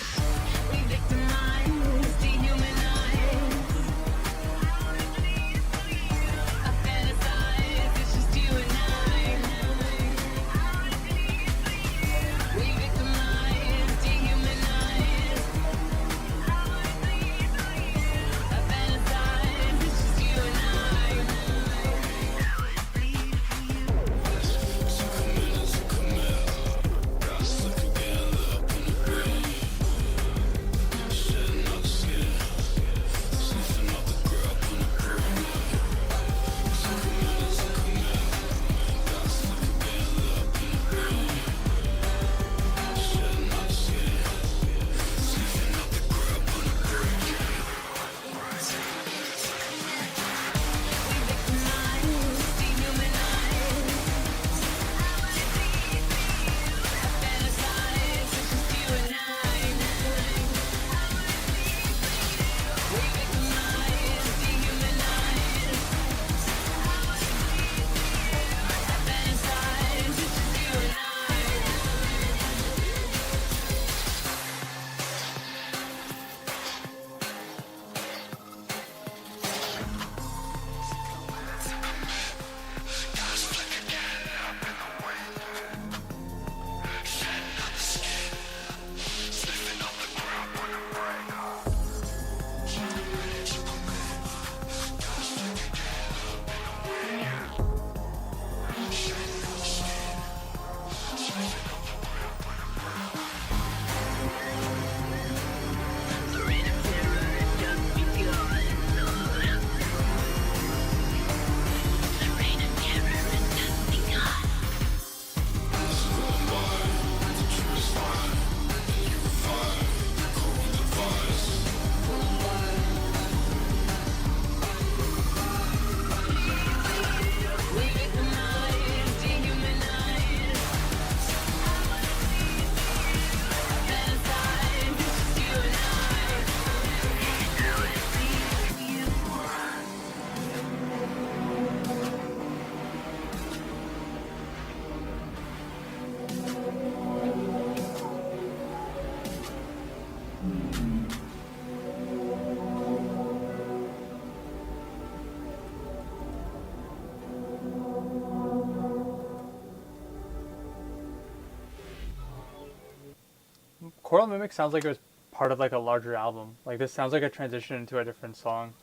Choral Mimic sounds like it was part of like a larger album. Like this sounds like a transition into a different song.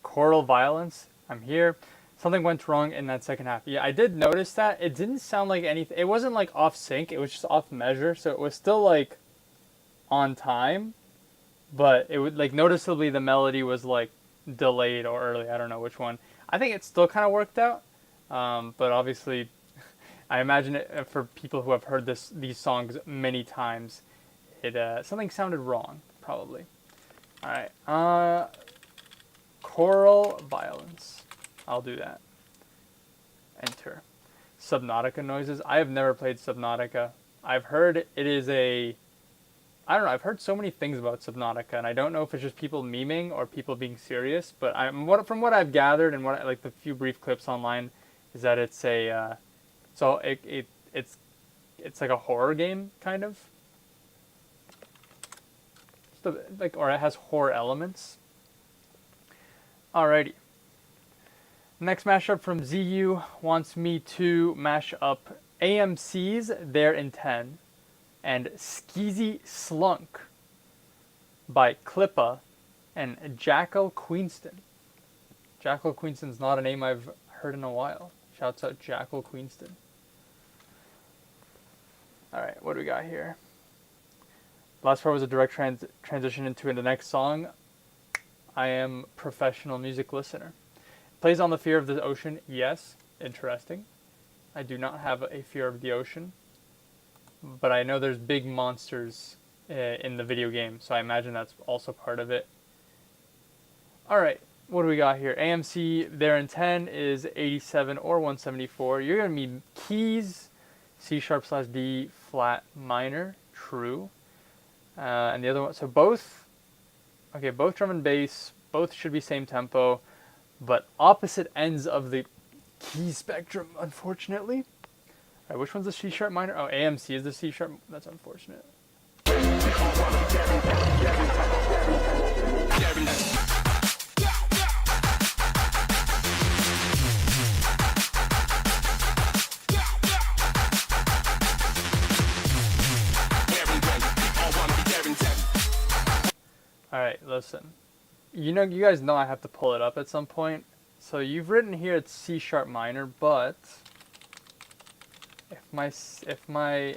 Choral violence. I'm here. Something went wrong in that second half. Yeah, I did notice that. It didn't sound like anything. It wasn't like off sync. It was just off measure. So it was still like on time. But it would like noticeably the melody was like delayed or early. I don't know which one. I think it still kind of worked out. But obviously, I imagine it, for people who have heard these songs many times, something sounded wrong, probably. All right. Choral violence. I'll do that. Enter. Subnautica noises. I have never played Subnautica. I've heard it is I don't know. I've heard so many things about Subnautica, and I don't know if it's just people memeing or people being serious. But from what I've gathered and like the few brief clips online, is that it's it's like a horror game kind of. Or it has horror elements. Alrighty. Next mashup from Xeyu wants me to mash up AMC's There in 10 and Skeezy Slunk by Klippa and Jackal Queenston. Jackal Queenston's not a name I've heard in a while. Shouts out Jackal Queenston. Alright, what do we got here? Last part was a direct transition into the next song. I am professional music listener. Plays on the fear of the ocean. Yes, interesting. I do not have a fear of the ocean, but I know there's big monsters in the video game, so I imagine that's also part of it. Alright, what do we got here? AMC there in 10 is 87 or 174. You're going to need keys, C#/D flat minor, true. And the other one, so both drum and bass, both should be same tempo, but opposite ends of the key spectrum, unfortunately. Alright, which one's the C# minor? Oh, AMC is the C#. That's unfortunate. Alright, listen. You guys know I have to pull it up at some point. So you've written here it's C# minor, but if my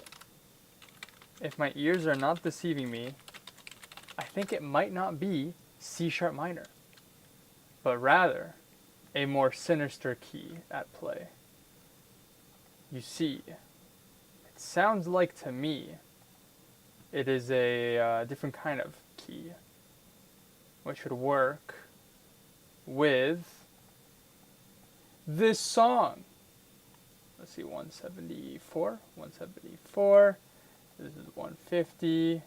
ears are not deceiving me, I think it might not be C# minor, but rather a more sinister key at play. You see, it sounds like to me it is a different kind of key, which would work with this song. Let's see, 174. This is 150.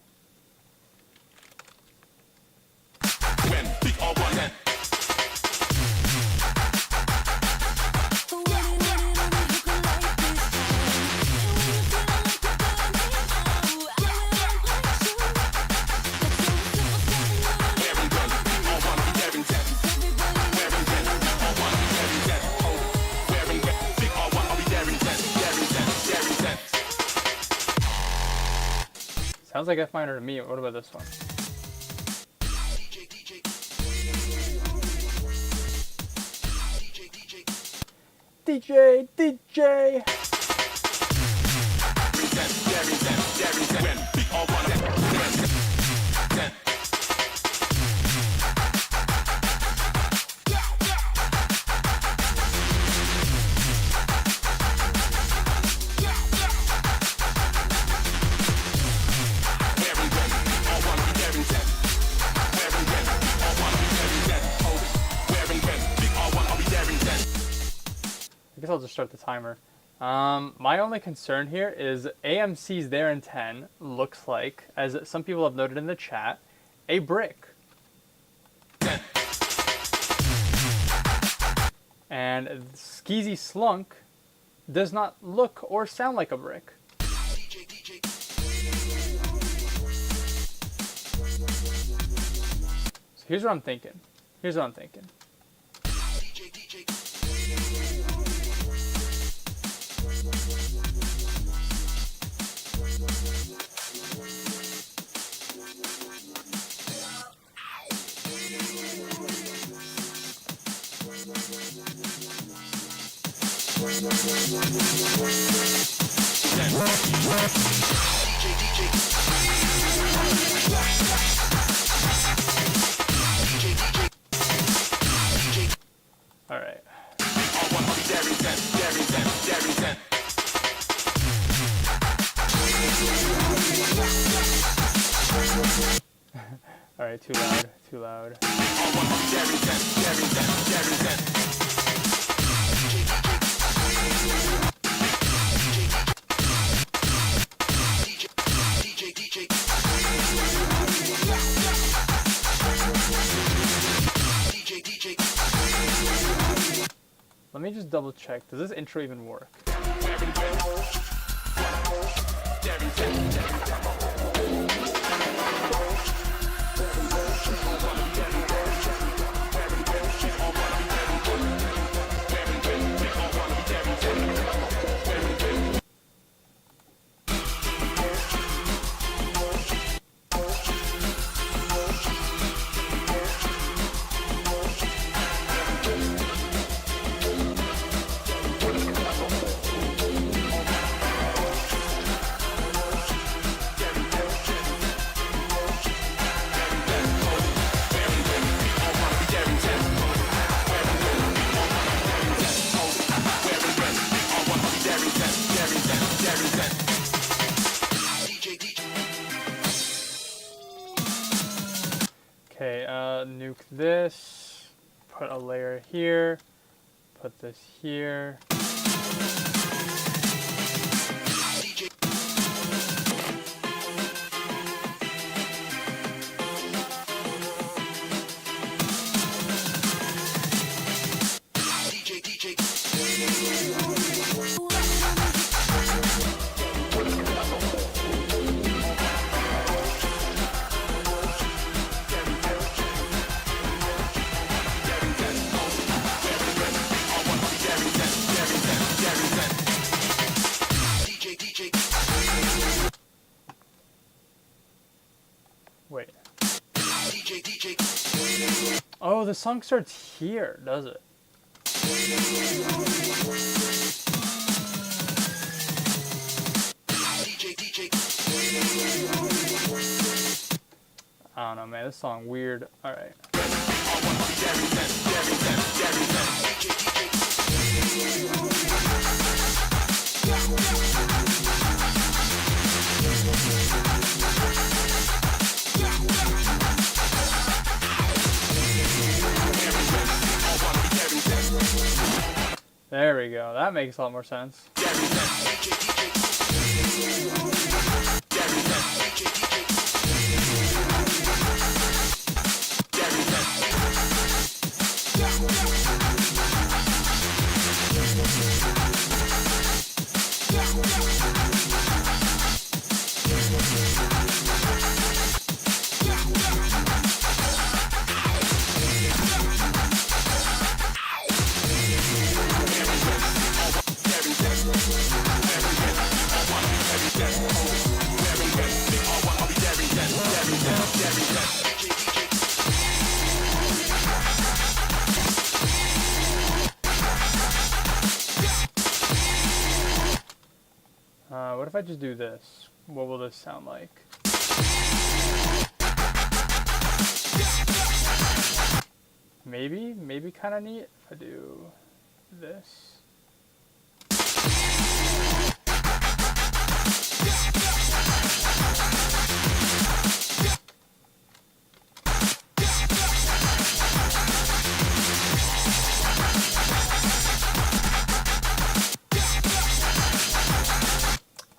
Sounds like F minor to me. What about this one? DJ. I guess I'll just start the timer. My only concern here is AMC's there in 10 looks like, as some people have noted in the chat, a brick. And Skeezy Slunk does not look or sound like a brick. So here's what I'm thinking. All right. All right, too loud. Let me just double check. Does this intro even work? nuke this, put a layer here, put this here. Wait. Oh, the song starts here, does it? I don't know, man. This song weird. All right. There we go. That makes a lot more sense. What if I just do this? What will this sound like? Maybe kind of neat if I do this.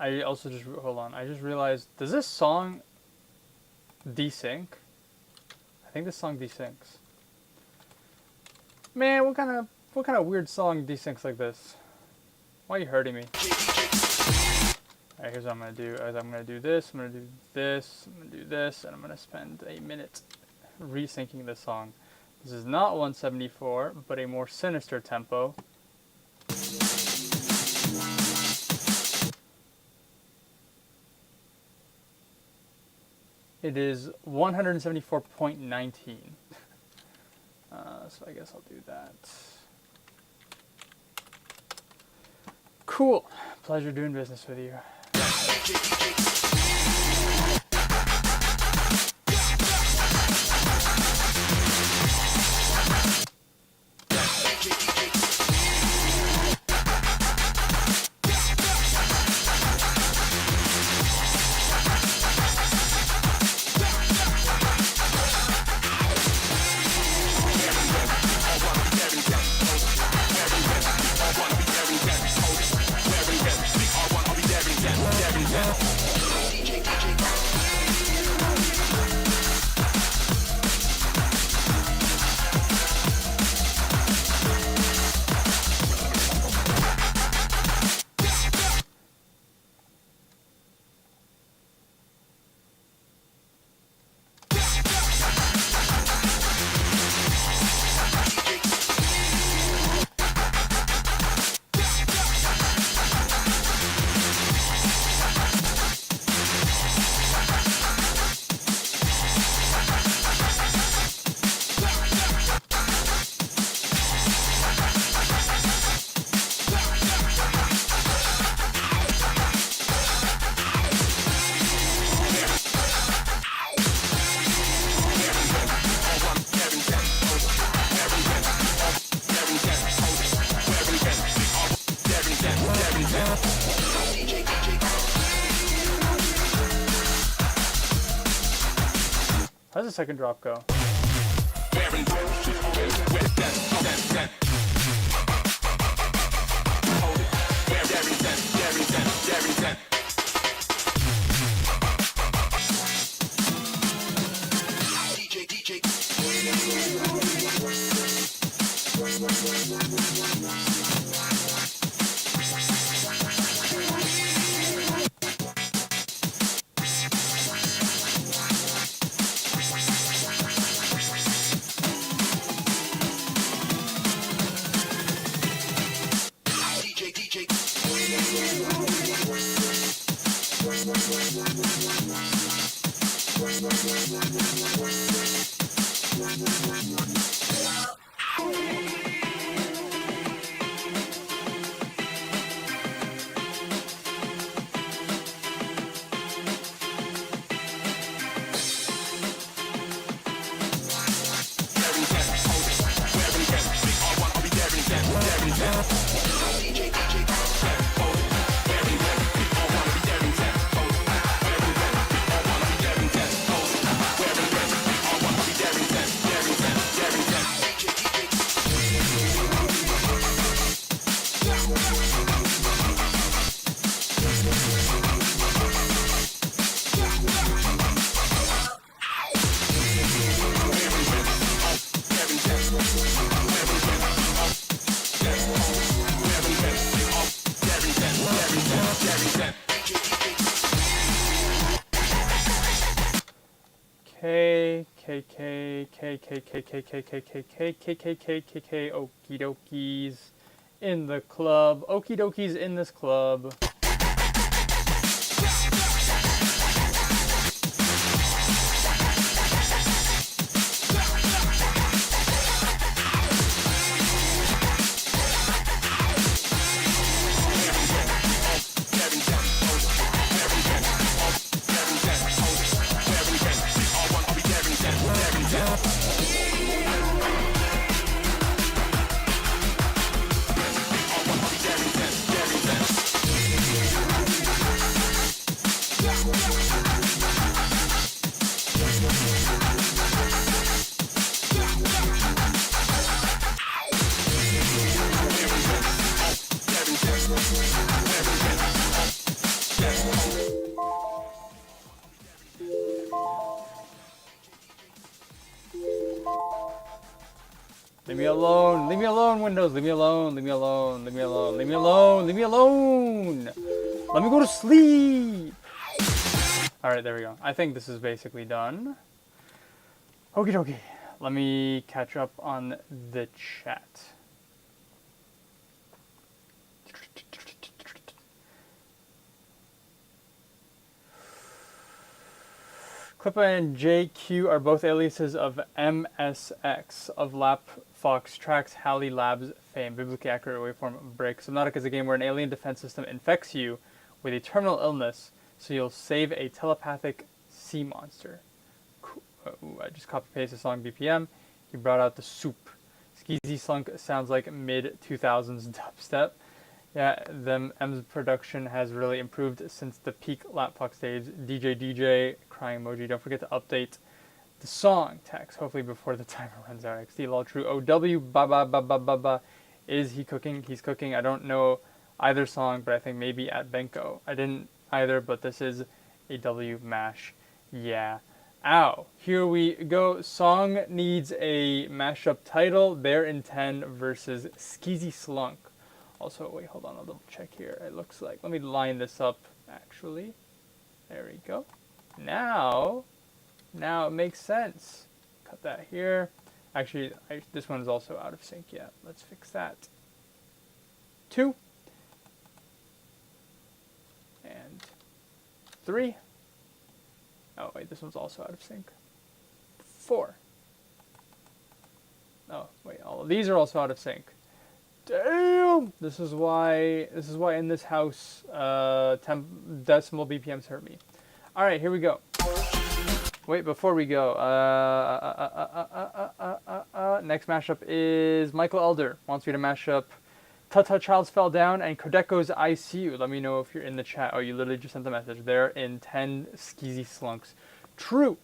I also just, hold on, I just realized, does this song desync? I think this song desyncs. Man, what kind of weird song desyncs like this? Why are you hurting me? Alright, here's what I'm gonna do. I'm gonna do this, I'm gonna do this, I'm gonna do this, and I'm gonna spend a minute resyncing this song. This is not 174, but a more sinister tempo. It is 174.19. So I guess I'll do that. Cool. Pleasure doing business with you. How's the second drop go? K K K K K K K K K K K K K K K K okie dokies in the club. Okie dokies in this club. Leave me alone. Leave me alone, Windows. Leave me alone. Leave me alone. Leave me alone. Leave me alone. Leave me alone. Let me go to sleep. All right, there we go. I think this is basically done. Okie dokie. Let me catch up on the chat. Clippa and JQ are both aliases of MSX, of Lap Fox Tracks Halley Labs fame. Biblically accurate waveform break. Subnautica is a game where an alien defense system infects you with a terminal illness, so you'll save a telepathic sea monster. Cool. I just copy-pasted the song BPM. He brought out the soup. Skeezy Slunk sounds like mid-2000s dubstep. Yeah, the M's production has really improved since the peak Lapfox days. DJ, crying emoji. Don't forget to update the song text, hopefully before the timer runs out. XD, lol, true. OW, ba. Is he cooking? He's cooking. I don't know either song, but I think maybe at Benko. I didn't either, but this is a W mash. Yeah. Ow. Here we go. Song needs a mashup title. Bear in 10 versus Skeezy Slunk. Also, wait, hold on, I'll double check here. It looks like, let me line this up, actually. There we go. Now it makes sense. Cut that here. Actually, this one's also out of sync yet. Let's fix that. 2. And 3. Oh, wait, this one's also out of sync. 4. Oh, wait, all of these are also out of sync. Damn! This is why in this house, decimal BPMs hurt me. All right, here we go. Wait, before we go, next mashup is Michael Elder wants me to mash up Tata Childs Fell Down and Kodeko's ICU. Let me know if you're in the chat. Oh, you literally just sent the message. They're in 10 Skeezy Slunks. True.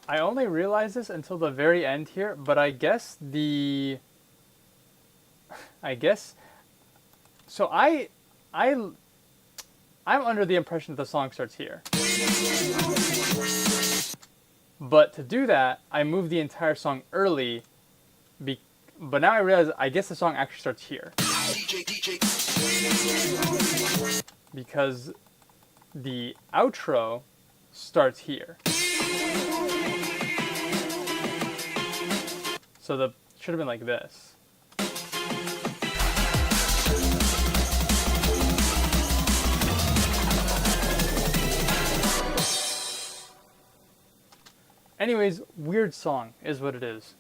I only realized this until the very end here, but I guess so I I'm under the impression that the song starts here. But to do that, I moved the entire song early, but now I realize I guess the song actually starts here. Because the outro starts here. So the should have been like this. Anyways, weird song is what it is.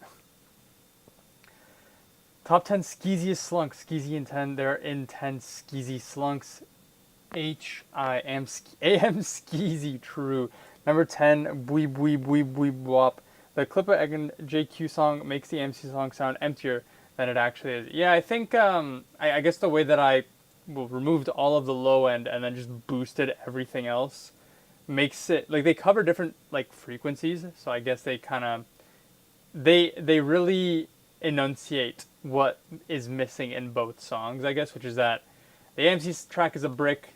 Top 10 skeeziest slunks. Skeezy in 10. They're in 10 skeezy slunks. AM skeezy true. Number 10, Bweeb Bweeb Bweeb Bweeb Wop. The Clippa Egg JQ song makes the MC song sound emptier than it actually is. Yeah, I think I guess the way that I removed all of the low end and then just boosted everything else makes it like they cover different like frequencies, so I guess they kind of they really enunciate what is missing in both songs, I guess, which is that the AMC track is a brick,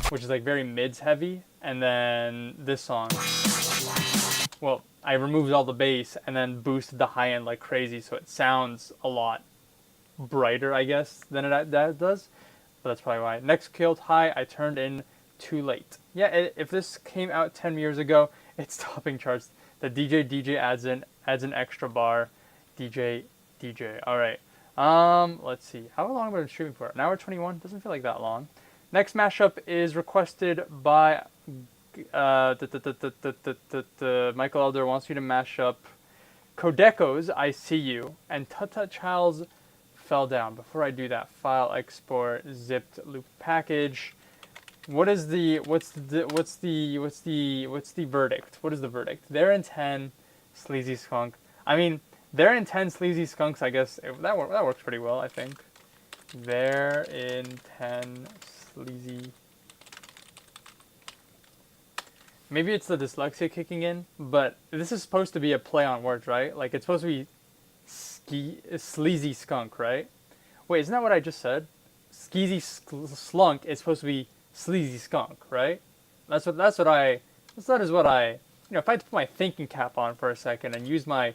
which is like very mids heavy, and then this song, well, I removed all the bass and then boosted the high end like crazy, so it sounds a lot brighter, I guess, than that does. But that's probably why. Next killed high, I turned in too late. Yeah, if this came out 10 years ago, it's topping charts. The DJ adds an extra bar. DJ. All right. Let's see. How long have I been streaming for? An hour 21? Doesn't feel like that long. Next mashup is requested by Michael Elder wants you to mash up Codeco's I See You and Tutta Child's Fell Down. Before I do that, file export zipped loop package. What's the verdict? What is the verdict? They're in 10 sleazy skunk. I mean, they're in 10 sleazy skunks, I guess. That works pretty well, I think. They're in 10 sleazy. Maybe it's the dyslexia kicking in, but this is supposed to be a play on words, right? Like, it's supposed to be sleazy skunk, right? Wait, isn't that what I just said? Skeezy slunk is supposed to be sleazy skunk, right? That is what I, you know, if I had to put my thinking cap on for a second and use my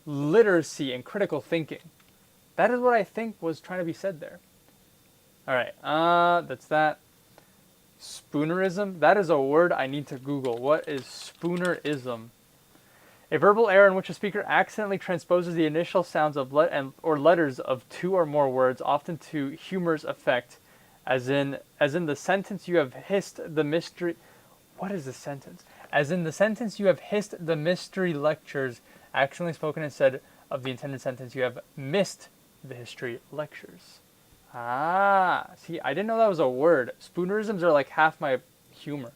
literacy and critical thinking, that is what I think was trying to be said there. All right, that's that. Spoonerism, that is a word I need to Google. What is spoonerism? A verbal error in which a speaker accidentally transposes the initial sounds of or letters of two or more words, often to humorous effect, as in the sentence you have hissed the mystery. What is the sentence? As in the sentence you have hissed the mystery lectures, accidentally spoken instead of the intended sentence you have missed the history lectures. Ah, see, I didn't know that was a word. Spoonerisms are like half my humor.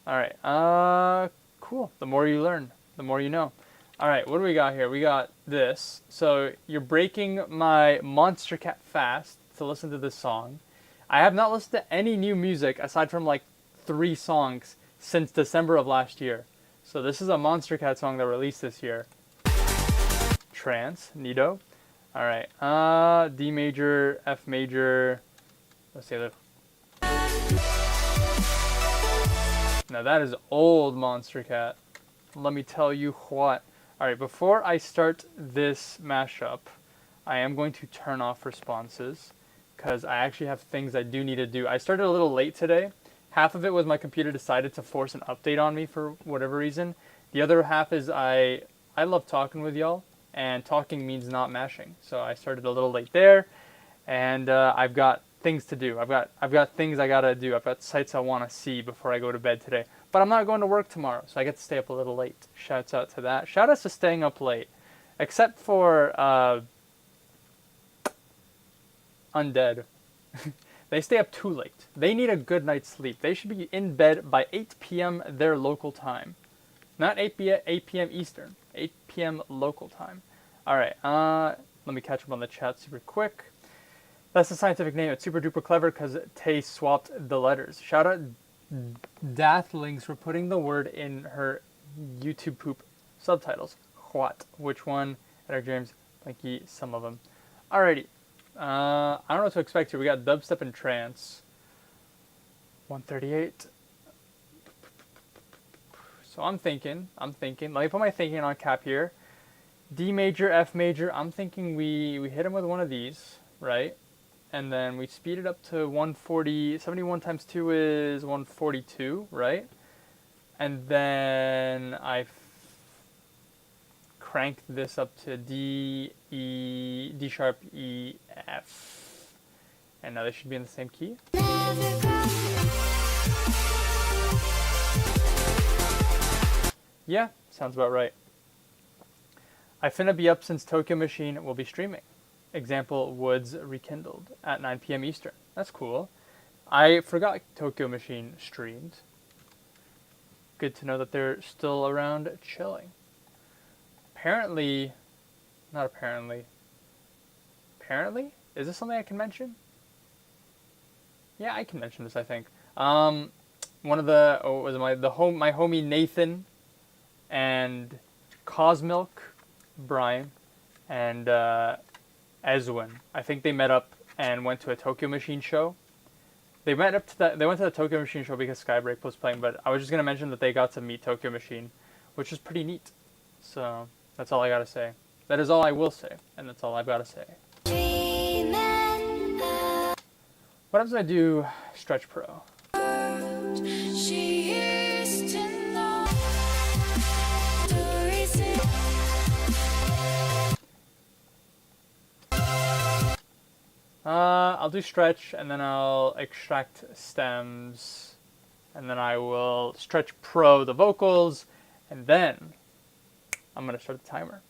All right, cool. The more you learn, the more you know. All right, what do we got here? We got this. So you're breaking my Monstercat fast to listen to this song. I have not listened to any new music aside from like 3 songs since December of last year. So this is a Monstercat song that released this year. Trance, neato. All right, D major, F major. Let's see the. Now that is old Monstercat. Let me tell you what. All right, before I start this mashup, I am going to turn off responses because I actually have things I do need to do. I started a little late today. Half of it was my computer decided to force an update on me for whatever reason. The other half is I love talking with y'all, and talking means not mashing. So I started a little late there, and I've got things to do. I've got things I gotta do. I've got sites I want to see before I go to bed today. But I'm not going to work tomorrow, so I get to stay up a little late. Shouts out to that. Shout outs to staying up late, except for Undead. They stay up too late. They need a good night's sleep. They should be in bed by 8 p.m. their local time. Not 8 p.m. Eastern. 8 p.m. local time. All right. Let me catch up on the chat super quick. That's the scientific name. It's super duper clever because Tay swapped the letters. Shout out Dathlings for putting the word in her YouTube poop subtitles. What? Which one? Edgar James, Blanky, some of them. Alrighty. I don't know what to expect here. We got dubstep and trance. 138. So I'm thinking. Let me put my thinking on cap here. D major, F major. I'm thinking we hit him with one of these, right? And then we speed it up to 140. 71 times 2 is 142, right? And then I cranked this up to D, E, D sharp, E, F. And now they should be in the same key. Yeah, sounds about right. I finna be up since Tokyo Machine will be streaming. Example, Woods rekindled at 9 p.m. Eastern. That's cool. I forgot Tokyo Machine streamed. Good to know that they're still around chilling. Apparently, not apparently. Apparently? Is this something I can mention? Yeah, I can mention this, I think. One of the, my homie Nathan and Cosmilk, Brian, and Ezwin. I think they met up and went to a Tokyo Machine show. They went to the Tokyo Machine show because Skybreak was playing, but I was just gonna mention that they got to meet Tokyo Machine, which is pretty neat. So that's all I gotta say. That is all I will say, and that's all I've gotta say. What happens when I do Stretch Pro? I'll do stretch, and then I'll extract stems, and then I will stretch pro the vocals, and then I'm going to start the timer.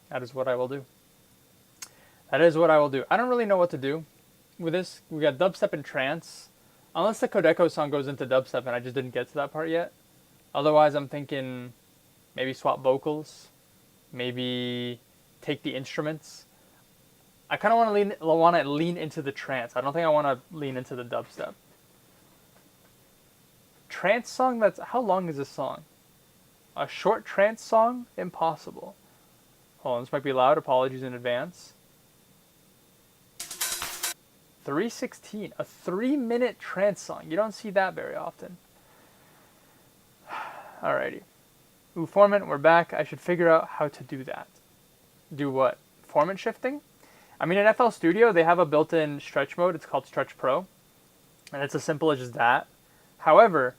That is what I will do. I don't really know what to do with this. We got dubstep and trance, unless the Kodeko song goes into dubstep, and I just didn't get to that part yet. Otherwise, I'm thinking maybe swap vocals, maybe take the instruments. I kind of want to lean into the trance. I don't think I want to lean into the dubstep. Trance song, how long is this song? A short trance song? Impossible. Hold on, this might be loud. Apologies in advance. 3:16, a 3-minute trance song. You don't see that very often. Alrighty. Ooh, formant, we're back. I should figure out how to do that. Do what? Formant shifting? I mean, in FL Studio, they have a built-in stretch mode. It's called Stretch Pro, and it's as simple as just that. However,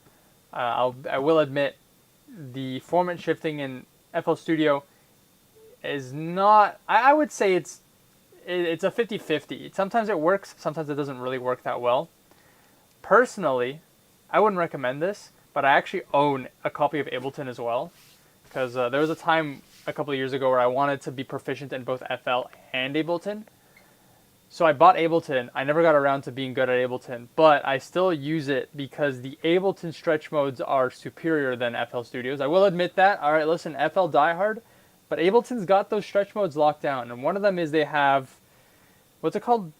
I will admit, the formant shifting in FL Studio is not. I would say it's a 50-50. Sometimes it works. Sometimes it doesn't really work that well. Personally, I wouldn't recommend this, but I actually own a copy of Ableton as well, because there was a time a couple of years ago where I wanted to be proficient in both FL and Ableton. So I bought Ableton. I never got around to being good at Ableton, but I still use it because the Ableton stretch modes are superior than FL Studios. I will admit that. All right, listen, FL diehard, but Ableton's got those stretch modes locked down, and one of them is they have, what's it called?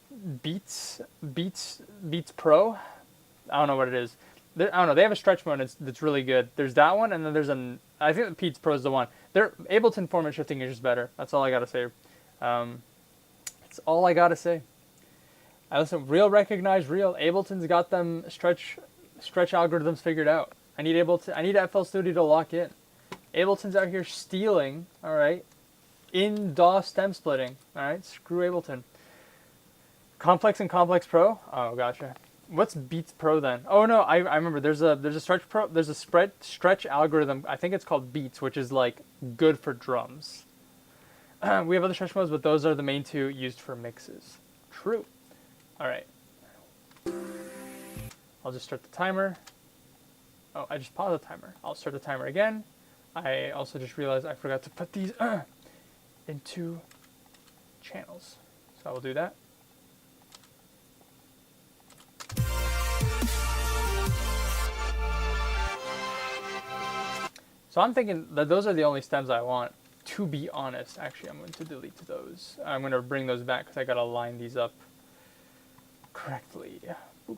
Beats Pro. I don't know what it is. I don't know. They have a stretch mode that's really good. There's that one, and then there's I think Beats Pro is the one. Their Ableton format shifting is just better. That's all I gotta say. That's all I gotta say. I listen. Real recognize real. Ableton's got them stretch algorithms figured out. I need FL Studio to lock in. Ableton's out here stealing. All right, in DAW stem splitting. All right, screw Ableton. Complex and Complex Pro. Oh, gotcha. What's Beats Pro then? Oh no, I remember. There's a stretch pro. There's a stretch algorithm. I think it's called Beats, which is like good for drums. We have other stretch modes, but those are the main two used for mixes. True. All right. I'll just start the timer. Oh, I just paused the timer. I'll start the timer again. I also just realized I forgot to put these into channels, so I will do that. So I'm thinking that those are the only stems I want, to be honest. Actually, I'm going to delete those. I'm going to bring those back because I got to line these up correctly. Boop.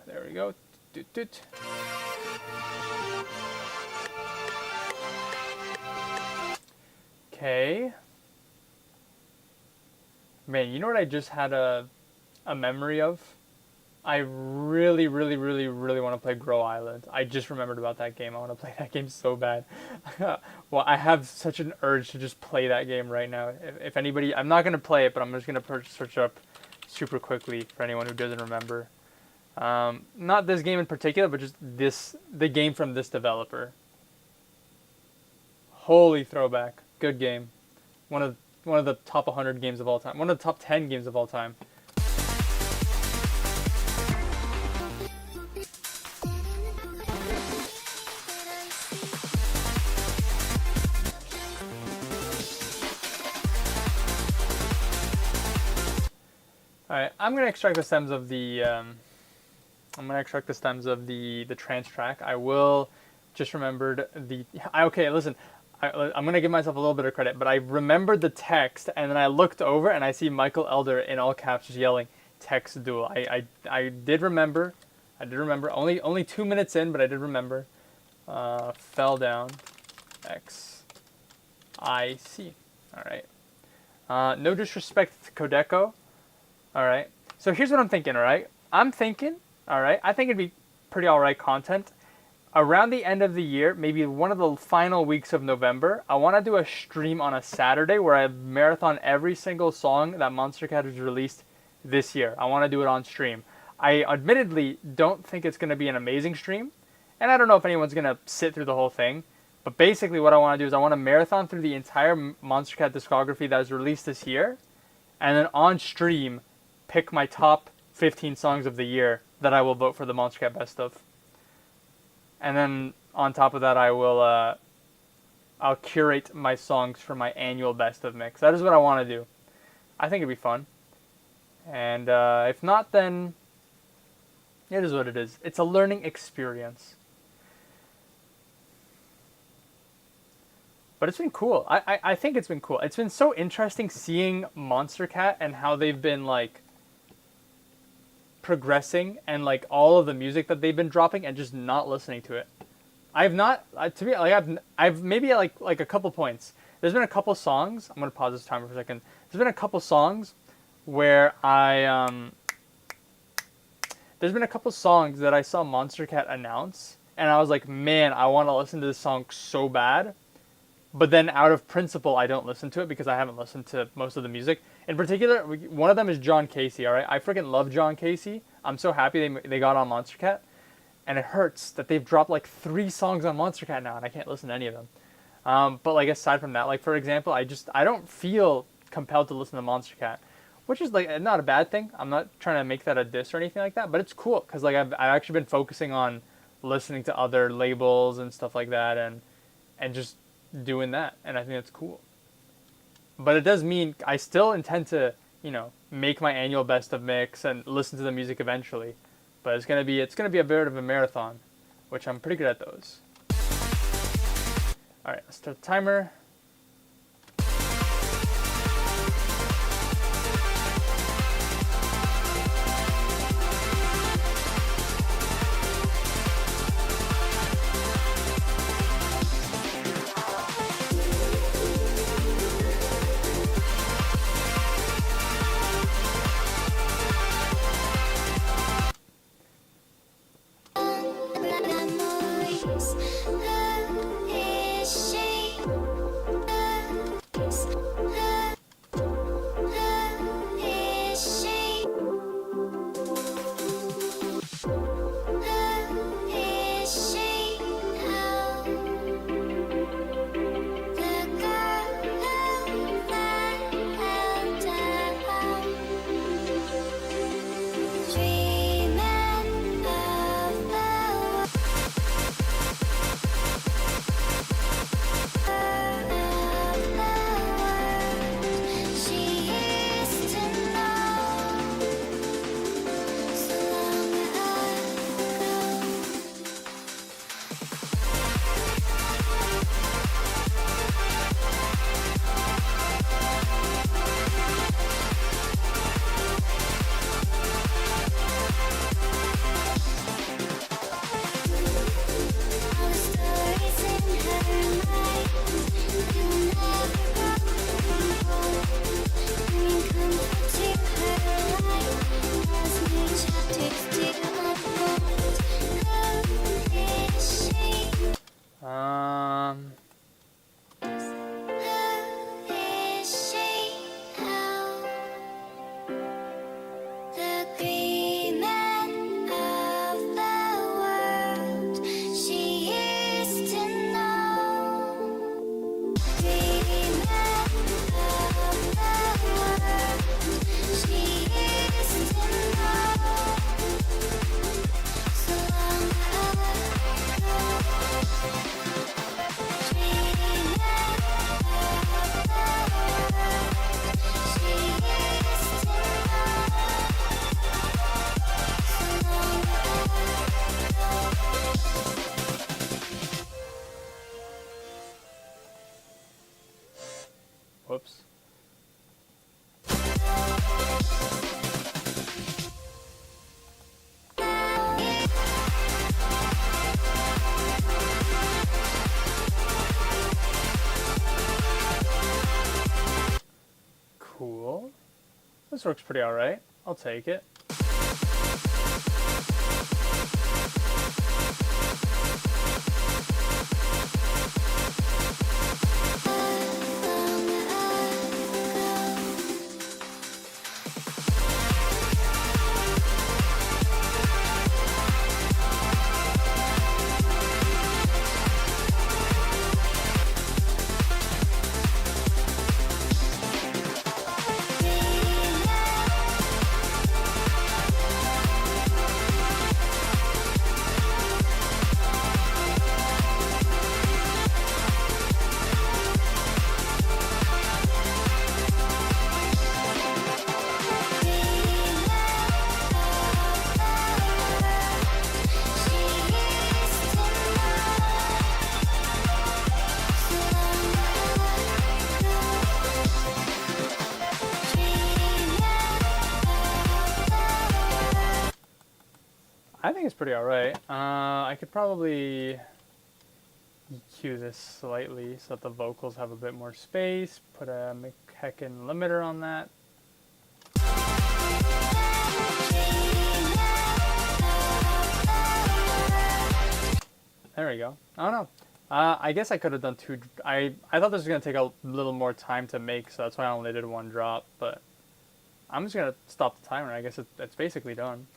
There we go. Doot, doot. Okay. Man, you know what I just had a memory of? I really want to play Grow Island. I just remembered about that game. I want to play that game so bad. Well, I have such an urge to just play that game right now. If anybody, I'm not going to play it, but I'm just going to search up super quickly for anyone who doesn't remember. Not this game in particular, but just the game from this developer. Holy throwback. Good game. One of the top 100 games of all time. One of the top 10 games of all time. Alright, I'm gonna extract the stems of the trance track. I will just remembered okay, listen, I'm gonna give myself a little bit of credit, but I remembered the text and then I looked over and I see Michael Elder in all caps just yelling text duel. I did remember. Only 2 minutes in, but I did remember. Fell down. XIC. Alright. No disrespect to Codeco. Alright, so here's what I'm thinking, alright? I think it'd be pretty alright content. Around the end of the year, maybe one of the final weeks of November, I want to do a stream on a Saturday where I marathon every single song that Monstercat has released this year. I want to do it on stream. I admittedly don't think it's going to be an amazing stream, and I don't know if anyone's going to sit through the whole thing, but basically what I want to do is I want to marathon through the entire Monstercat discography that was released this year, and then on stream, pick my top 15 songs of the year that I will vote for the Monstercat Best of. And then on top of that, I'll curate my songs for my annual Best of mix. That is what I want to do. I think it'd be fun. And if not, then it is what it is. It's a learning experience. But it's been cool. I think it's been cool. It's been so interesting seeing Monstercat and how they've been like progressing and like all of the music that they've been dropping and just not listening to it. I've not to be like I've maybe like a couple points. There's been a couple songs. I'm gonna pause this timer for a second. There's been a couple songs where there's been a couple songs that I saw Monstercat announce and I was like, man, I want to listen to this song so bad. But then out of principle, I don't listen to it because I haven't listened to most of the music. In particular, one of them is John Casey, all right? I freaking love John Casey. I'm so happy they got on Monstercat. And it hurts that they've dropped like 3 songs on Monstercat now, and I can't listen to any of them. But like aside from that, like for example, I don't feel compelled to listen to Monstercat, which is like not a bad thing. I'm not trying to make that a diss or anything like that, but it's cool because like I've actually been focusing on listening to other labels and stuff like that, and just doing that. And I think that's cool. But it does mean I still intend to, make my annual best of mix and listen to the music eventually. But it's gonna be a bit of a marathon, which I'm pretty good at those. All right, let's start the timer. Whoops. Cool. This works pretty alright. I'll take it. I think it's pretty alright. I could probably EQ this slightly so that the vocals have a bit more space. Put a McHeckin limiter on that. There we go. I don't know. I guess I could have done two. I thought this was going to take a little more time to make, so that's why I only did one drop. But I'm just going to stop the timer. I guess it's basically done.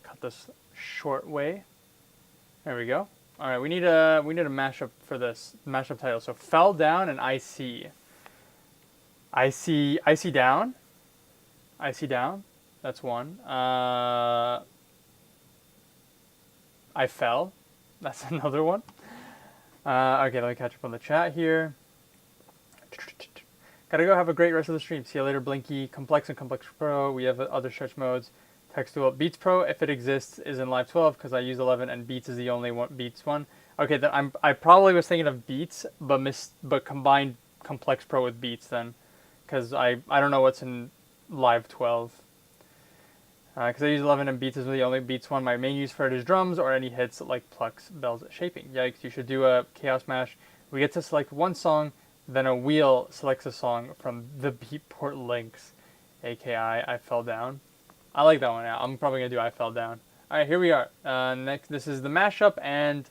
Cut this short way. There we go. All right, we need a mashup for this mashup title. So fell down and IC. IC down. IC down. That's one. I Fell. That's another one. Okay, let me catch up on the chat here. Gotta go, have a great rest of the stream. See you later, Blinky. Complex and Complex Pro. We have other stretch modes. Text tool. Beats Pro, if it exists, is in Live 12 because I use 11 and Beats is the only one. Beats one. Okay, then I probably was thinking of Beats, but combined Complex Pro with Beats then, because I don't know what's in Live 12. Because I use 11 and Beats is the only Beats one. My main use for it is drums or any hits like plucks, bells, shaping. Yikes! You should do a Chaos Mash. We get to select one song. Then a wheel selects a song from the Beatport links, aka I Fell Down. I like that one. Yeah, I'm probably gonna do I Fell Down. All right, here we are. Next, this is the mashup, and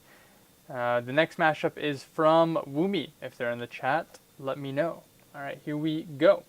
the next mashup is from Woomy. If they're in the chat, let me know. All right, here we go.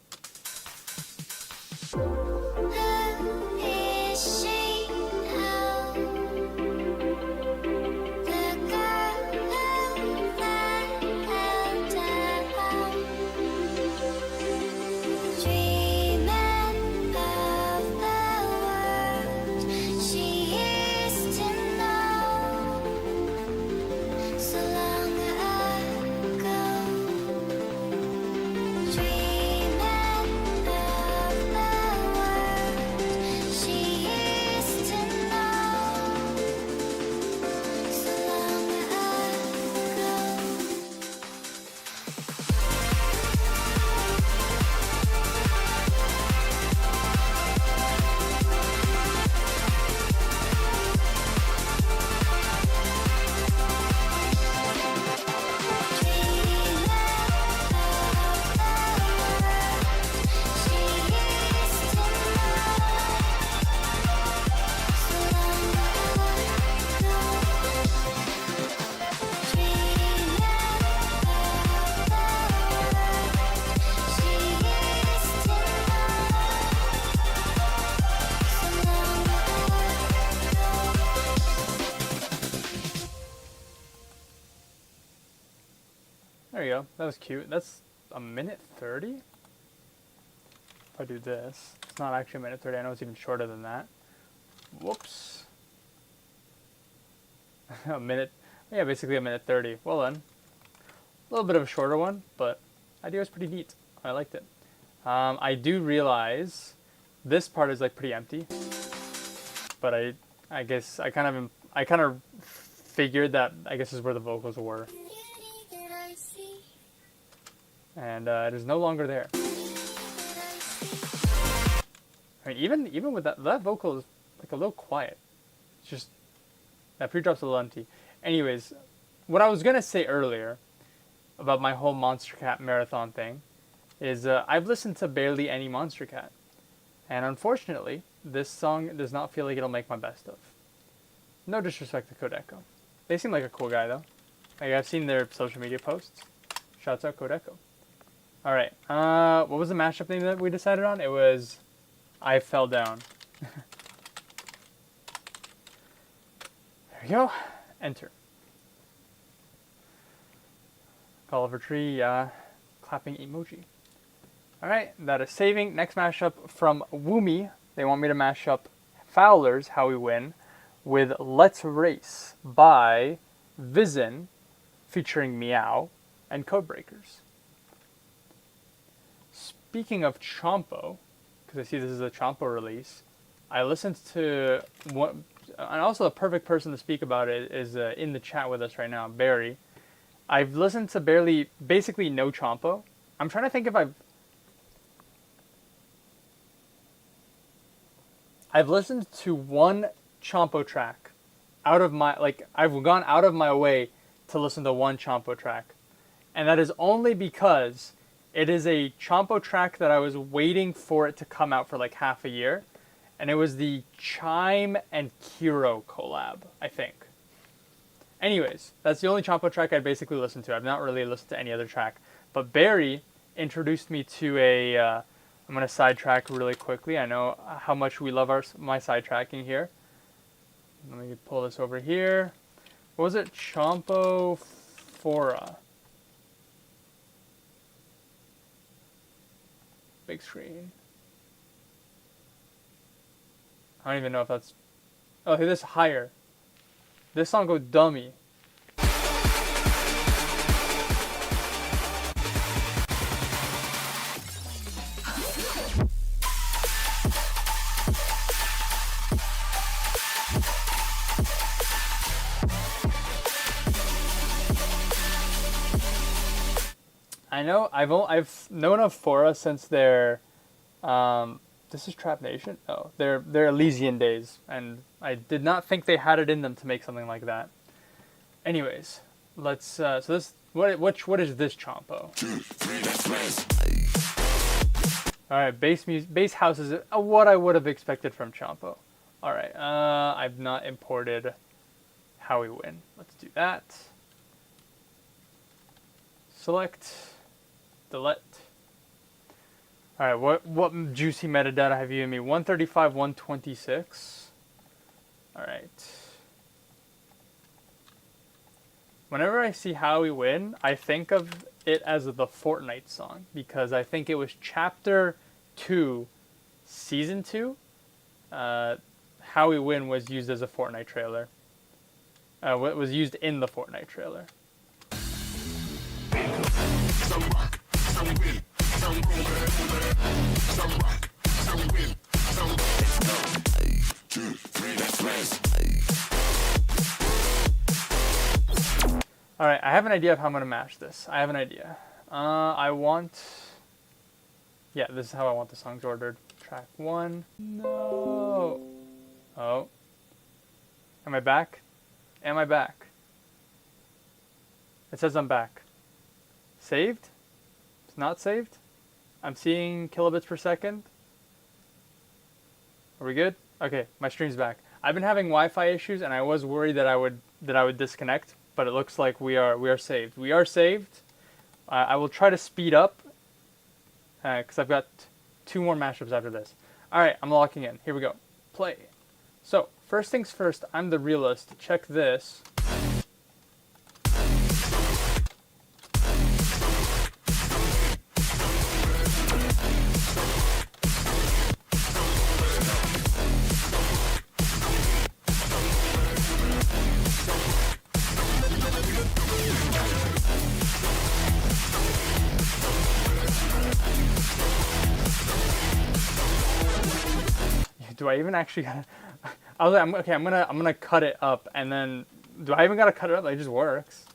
There you go. That was cute. That's a minute 30? If I do this. It's not actually a minute 30. I know it's even shorter than that. Whoops. A minute. Yeah, basically a minute 30. Well done. A little bit of a shorter one, but the idea was pretty neat. I liked it. I do realize this part is like pretty empty. But I guess I kind of figured that I guess is where the vocals were. And it is no longer there. I mean, even with that vocal is like a little quiet. It's just that pre-drop's a little empty. Anyways, what I was gonna say earlier about my whole Monster Cat marathon thing is I've listened to barely any Monster Cat, and unfortunately, this song does not feel like it'll make my best of. No disrespect to Kodeko. They seem like a cool guy though. Like I've seen their social media posts. Shouts out Kodeko. All right. What was the mashup name that we decided on? It was I Fell Down. There we go. Enter. Call of a tree. Clapping emoji. All right. That is saving. Next mashup from Woomy. They want me to mash up Fowler's How We Win with Let's Race by Vizen featuring Meow and Codebreakers. Speaking of Chompo, because I see this is a Chompo release, I listened to one, and also a perfect person to speak about it is in the chat with us right now, Barry. I've listened to basically no Chompo. I'm trying to think if I've listened to one Chompo track out of my, I've gone out of my way to listen to one Chompo track. And that is only because it is a Chompo track that I was waiting for it to come out for like half a year. And it was the Chime and Kiro collab, I think. Anyways, that's the only Chompo track I basically listened to. I've not really listened to any other track. But Barry introduced me to I'm going to sidetrack really quickly. I know how much we love my sidetracking here. Let me pull this over here. What was it? Chompo Fora. Big screen. I don't even know if that's... Oh, hey, this higher. This song go dummy. I know I've known of Fora since their this is Trap Nation. Oh, their Elysian days, and I did not think they had it in them to make something like that. Anyways, let's so this what is this Chompo? All right, bass house is what I would have expected from Chompo. All right, I've not imported How We Win. Let's do that. Select. Delete. All right, what juicy metadata have you given me? 135, 126. All right. Whenever I see How We Win, I think of it as the Fortnite song because I think it was Chapter 2, Season 2. How We Win was used as a Fortnite trailer. What was used in the Fortnite trailer. Alright, I have an idea of how I'm going to mash this. I have an idea. Yeah, this is how I want the songs ordered. Track 1. No. Oh. Am I back? Am I back? It says I'm back. Saved? It's not saved? I'm seeing kilobits per second. Are we good? Okay, my stream's back. I've been having Wi-Fi issues, and I was worried that I would disconnect, but it looks like we are saved. We are saved. I will try to speed up because I've got 2 more mashups after this. All right, I'm locking in. Here we go. Play. So first things first. I'm the realist. Check this. Do I even actually gotta? I was like, okay, I'm gonna cut it up, and then do I even gotta cut it up? Like, it just works.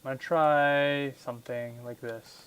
I'm gonna try something like this.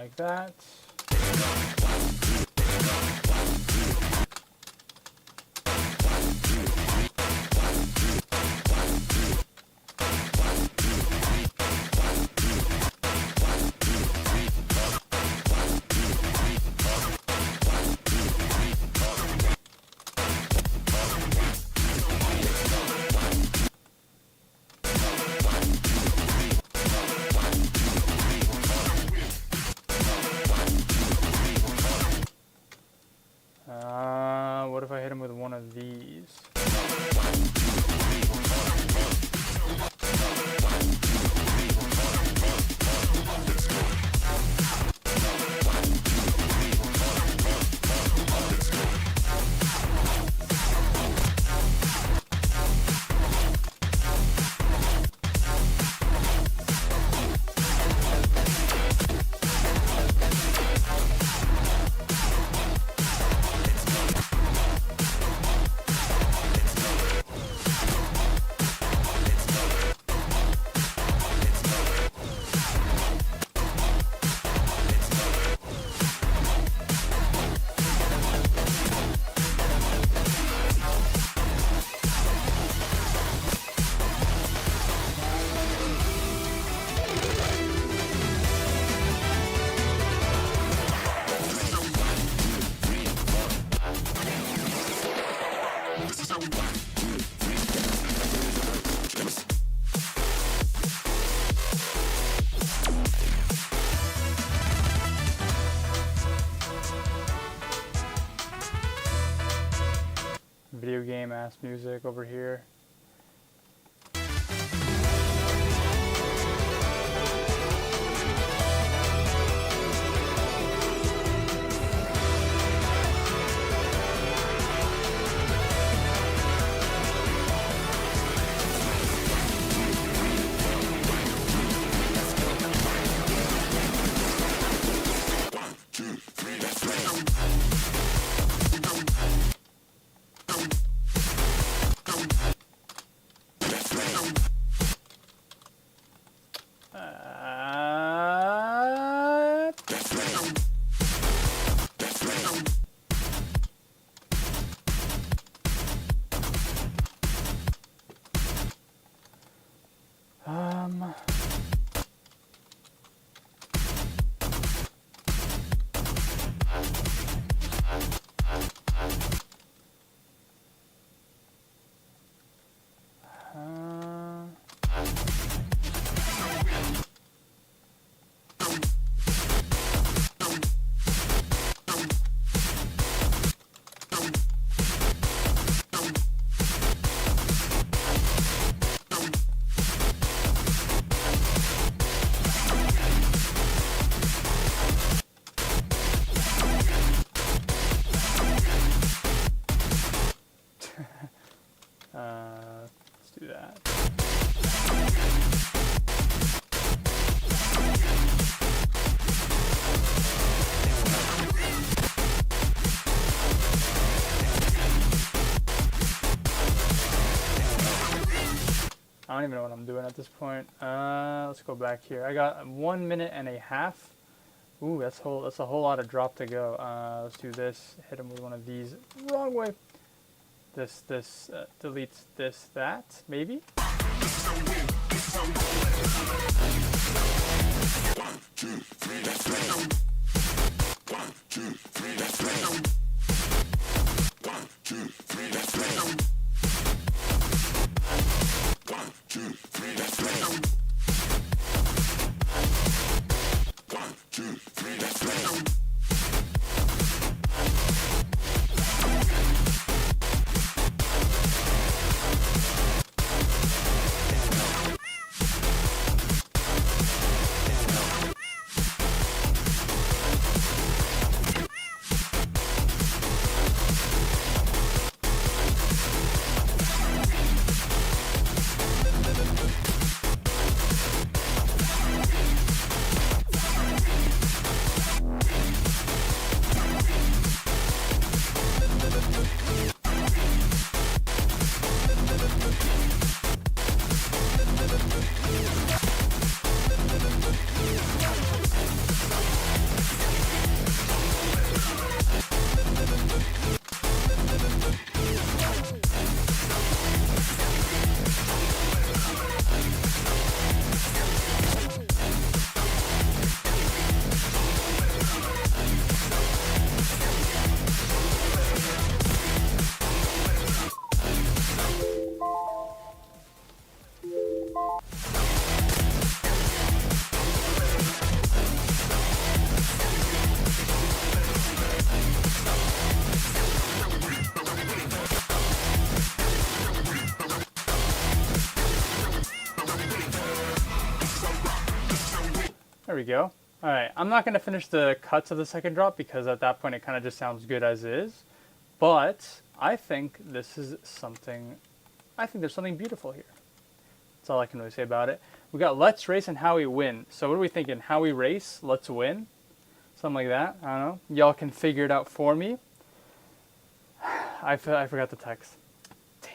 like that. What if I hit him with one of these? Video game ass music over here. Let's do that. I don't even know what I'm doing at this point. Let's go back here. I got 1 minute and a half. Ooh, that's a whole lot of drop to go. Let's do this. Hit him with one of these. Wrong way. This deletes this, that, maybe? There we go. Alright, I'm not going to finish the cuts of the second drop because at that point it kind of just sounds good as is. But I think this is something, I think there's something beautiful here. That's all I can really say about it. We got Let's Race and How We Win. So what are we thinking? How We Race, Let's Win? Something like that. I don't know. Y'all can figure it out for me. I forgot the text. Damn.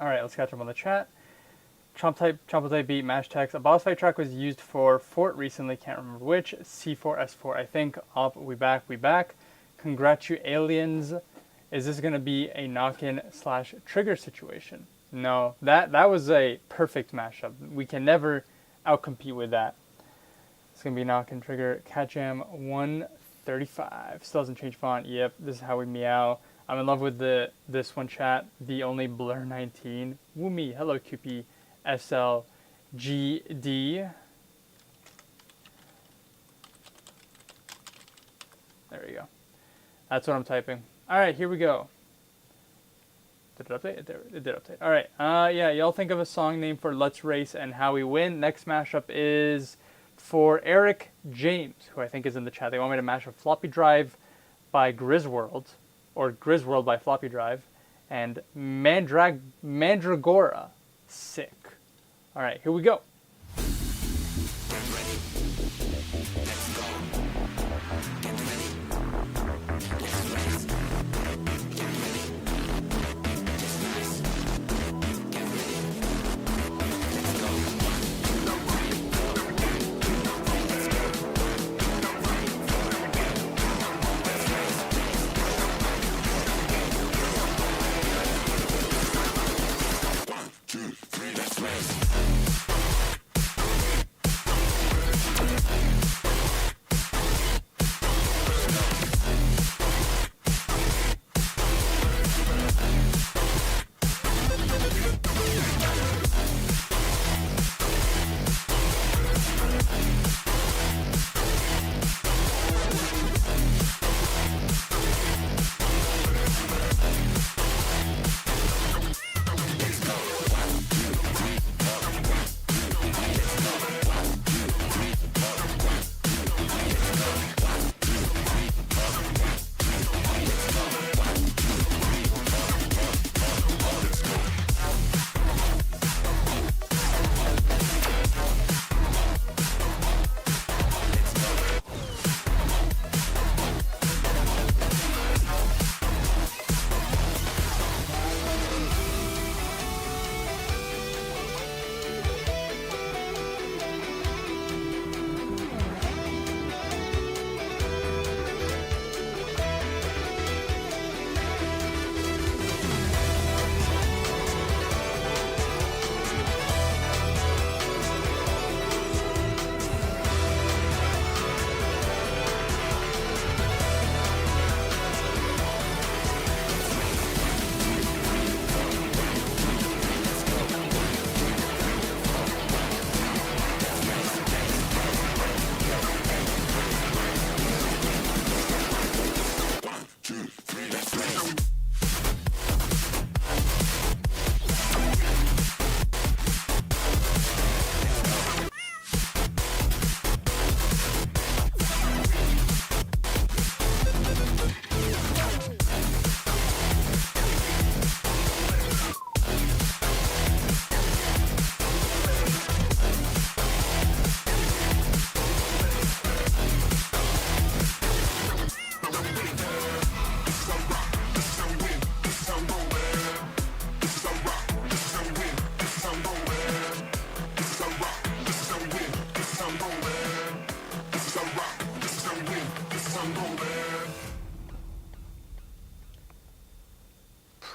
Alright, let's catch up on the chat. Trumpet type beat, mash text. A boss fight track was used for Fort recently, can't remember which. C4, S4, I think. Up, we back. Congratulations. Is this going to be a knock-in / trigger situation? No, that was a perfect mashup. We can never outcompete with that. It's going to be knock-in trigger. Cat Jam 135. Still doesn't change font. Yep, this is how we meow. I'm in love with this one, chat. The only Blur 19. Woomy. Hello, QP. SLGD. There we go. That's what I'm typing. Alright, here we go. Did it update? It did update. Alright, yeah, y'all think of a song name for Let's Race and How We Win. Next mashup is for Eric James, who I think is in the chat. They want me to mash up Floppy Drive by Grisworld, or Grisworld by Floppy Drive, and Mandragora. Sick. Alright, here we go.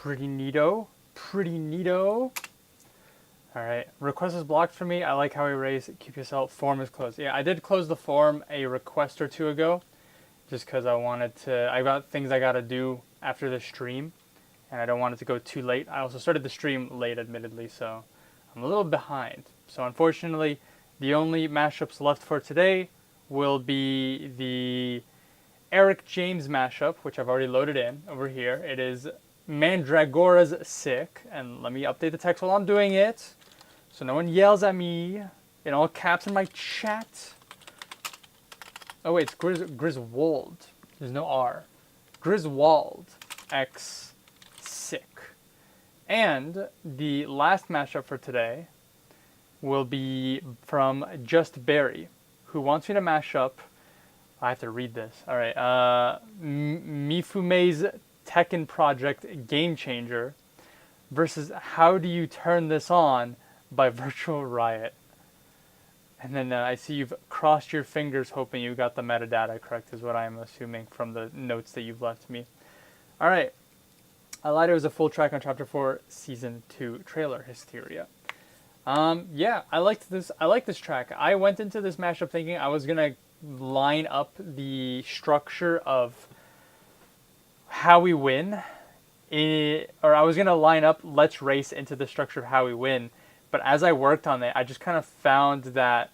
Pretty neato. Pretty neato. Alright, request is blocked for me. I like how we raise keep yourself. Form is closed. Yeah, I did close the form a request or two ago. Just because I wanted to, I got things I gotta do after the stream. And I don't want it to go too late. I also started the stream late, admittedly, so I'm a little behind. So unfortunately, the only mashups left for today will be the Eric James mashup, which I've already loaded in over here. It is Mandragora's Sick. And let me update the text while I'm doing it, so no one yells at me. in all caps in my chat. Oh wait, it's Griswold. There's no R. Griswold X Sick. And the last mashup for today will be from Just Barry, who wants me to mash up. I have to read this. All right. Mifume's Tekken Project Game Changer versus How Do You Turn This On by Virtual Riot. And then I see you've crossed your fingers hoping you got the metadata correct, is what I'm assuming from the notes that you've left me. All right. I lied, it was a full track on Chapter 4, Season 2 trailer, Hysteria. Yeah, I liked this. I like this track. I went into this mashup thinking I was gonna line up the structure of How We Win, or I was gonna line up Let's Race into the structure of How We Win. But as I worked on it, I just kind of found that,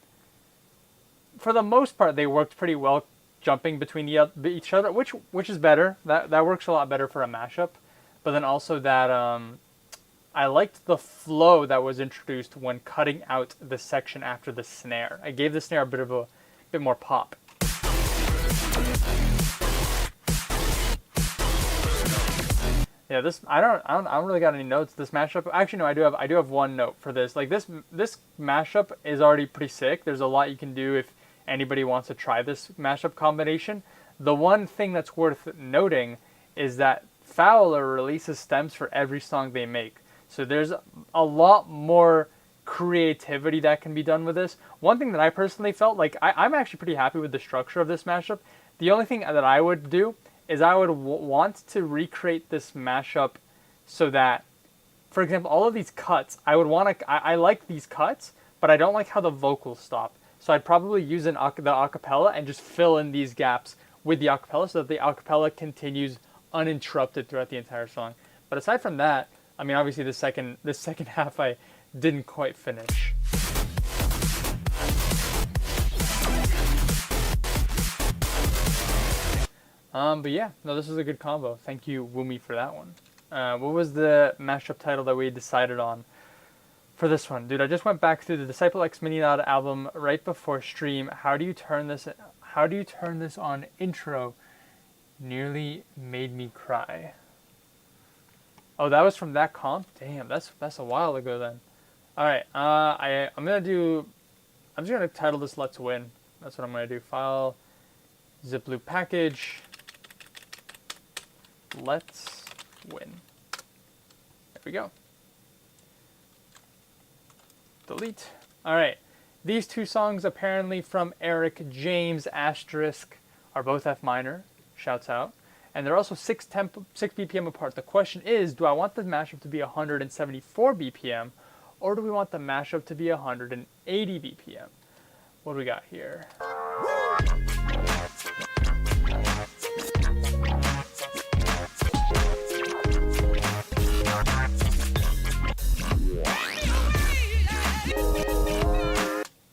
for the most part, they worked pretty well, jumping between each other, which is better. That works a lot better for a mashup. But then also that I liked the flow that was introduced when cutting out the section after the snare. I gave the snare a bit more pop. Yeah, this I don't really got any notes. This mashup, actually no, I do have one note for this. Like this mashup is already pretty sick. There's a lot you can do if anybody wants to try this mashup combination. The one thing that's worth noting is that Fowler releases stems for every song they make. So there's a lot more creativity that can be done with this. One thing that I personally felt like, I'm actually pretty happy with the structure of this mashup. The only thing that I would do is I would want to recreate this mashup so that, for example, all of these cuts, I would want to, I like these cuts, but I don't like how the vocals stop. So I'd probably use the acapella and just fill in these gaps with the acapella so that the acapella continues uninterrupted throughout the entire song. But aside from that, I mean, obviously the second half I didn't quite finish. But yeah, no, this was a good combo. Thank you, Woomy, for that one. What was the mashup title that we decided on for this one? Dude, I just went back through the Disciple X Mini Nod album right before stream. How do you turn this on intro? Nearly made me cry. Oh, that was from that comp? Damn, that's a while ago then. Alright, I'm just gonna title this Let's Win. That's what I'm gonna do. File, zip loop package, Let's Win. There we go. Delete. Alright, these two songs apparently from Eric James Asterisk are both F minor. Shouts out. And they're also 6 BPM apart. The question is, do I want the mashup to be 174 BPM, or do we want the mashup to be 180 BPM? What do we got here?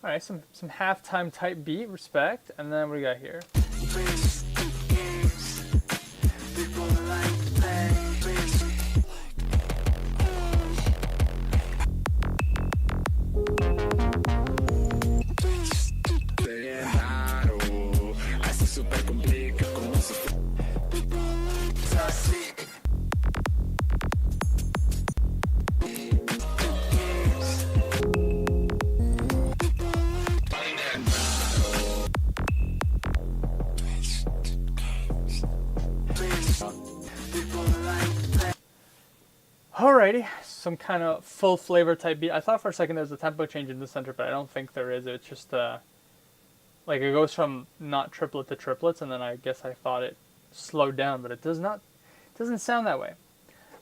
All right, some halftime type beat, respect. And then what do we got here? Alrighty, some kind of full flavor type beat. I thought for a second there was a tempo change in the center, but I don't think there is. It's just like it goes from not triplet to triplets, and then I guess I thought it slowed down, but it does not. It doesn't sound that way.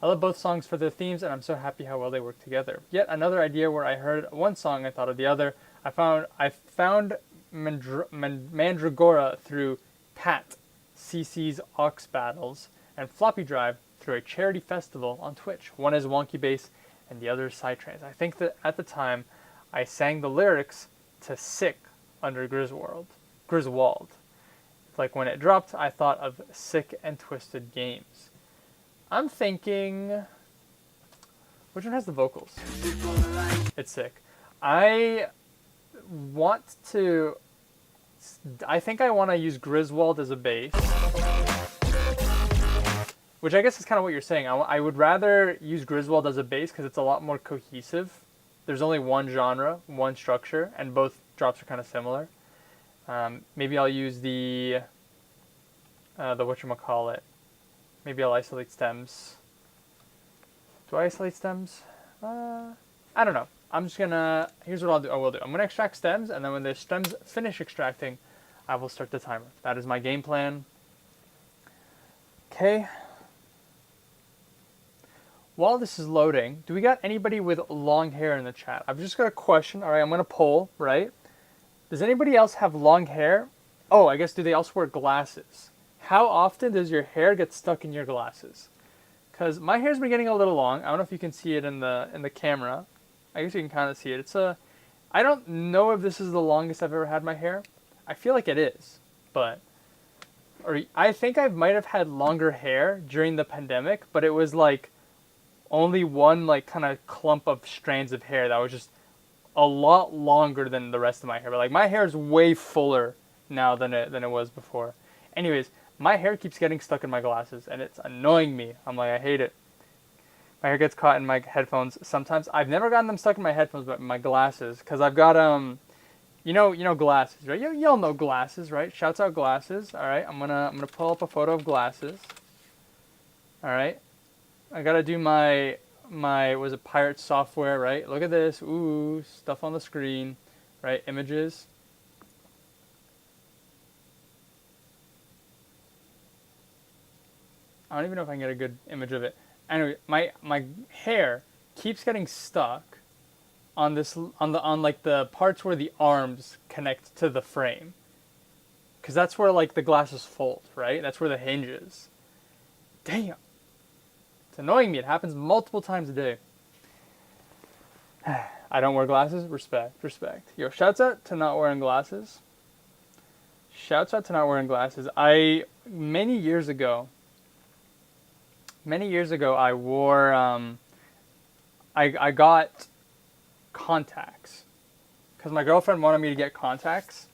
I love both songs for their themes, and I'm so happy how well they work together. Yet another idea where I heard one song, I thought of the other. I found Mandragora through Pat, CC's Aux Battles, and Floppy Drive through a charity festival on Twitch. One is Wonky Bass and the other is Psytrance. I think that at the time I sang the lyrics to Sick under Griswold. Like when it dropped, I thought of Sick and Twisted Games. I'm thinking, which one has the vocals? It's Sick. want to. I think I want to use Griswold as a base, which I guess is kind of what you're saying. I would rather use Griswold as a base because it's a lot more cohesive. There's only one genre, one structure, and both drops are kind of similar. Maybe I'll use the whatchamacallit. Maybe I'll isolate stems. Do I isolate stems? I don't know. I'm just gonna, here's what I will do. I'm gonna extract stems, and then when the stems finish extracting, I will start the timer. That is my game plan. Okay. While this is loading, do we got anybody with long hair in the chat? I've just got a question. All right, I'm gonna poll, right? Does anybody else have long hair? Oh, I guess do they also wear glasses? How often does your hair get stuck in your glasses? Because my hair's been getting a little long. I don't know if you can see it in the camera. I guess you can kind of see it. I don't know if this is the longest I've ever had my hair. I feel like it is, but I think I might have had longer hair during the pandemic, but it was like only one like kind of clump of strands of hair that was just a lot longer than the rest of my hair. But like my hair is way fuller now than it was before. Anyways, my hair keeps getting stuck in my glasses, and it's annoying me. I'm like, I hate it. My hair gets caught in my headphones sometimes. I've never gotten them stuck in my headphones, but in my glasses, because I've got you know glasses, right? Y'all know glasses, right? Shouts out glasses. All right, I'm gonna pull up a photo of glasses. All right, I gotta do my was it pirate software, right? Look at this. Ooh, stuff on the screen, right? Images. I don't even know if I can get a good image of it. Anyway, my hair keeps getting stuck on like the parts where the arms connect to the frame, because that's where like the glasses fold, right? That's where the hinge is. Damn, it's annoying me. It happens multiple times a day. I don't wear glasses. Respect. Yo, shouts out to not wearing glasses. Shouts out to not wearing glasses. Many years ago, I wore, I got contacts, because my girlfriend wanted me to get contacts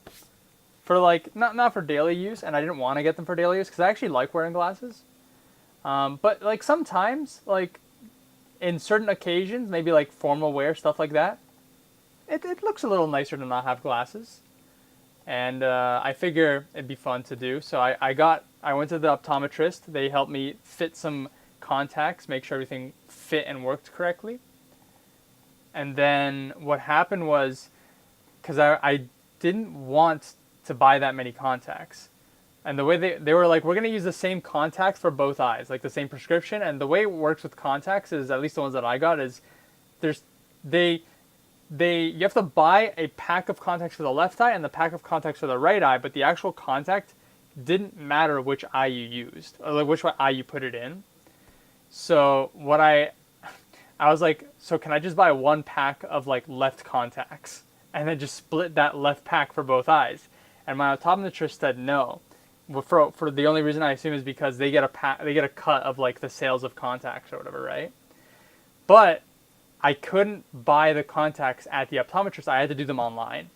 for like, not for daily use, and I didn't want to get them for daily use, because I actually like wearing glasses. But like sometimes, like in certain occasions, maybe like formal wear, stuff like that, it looks a little nicer to not have glasses. And I figure it'd be fun to do. So I went to the optometrist. They helped me fit some contacts, make sure everything fit and worked correctly. And then what happened was, because I didn't want to buy that many contacts. And the way they were like, we're going to use the same contacts for both eyes, like the same prescription. And the way it works with contacts is, at least the ones that I got, is you have to buy a pack of contacts for the left eye and the pack of contacts for the right eye, but the actual contact didn't matter which eye you used, or like which eye you put it in. So I was like, so can I just buy one pack of like left contacts and then just split that left pack for both eyes? And my optometrist said no. For the only reason I assume is because they get a cut of like the sales of contacts or whatever, right? But I couldn't buy the contacts at the optometrist. I had to do them online.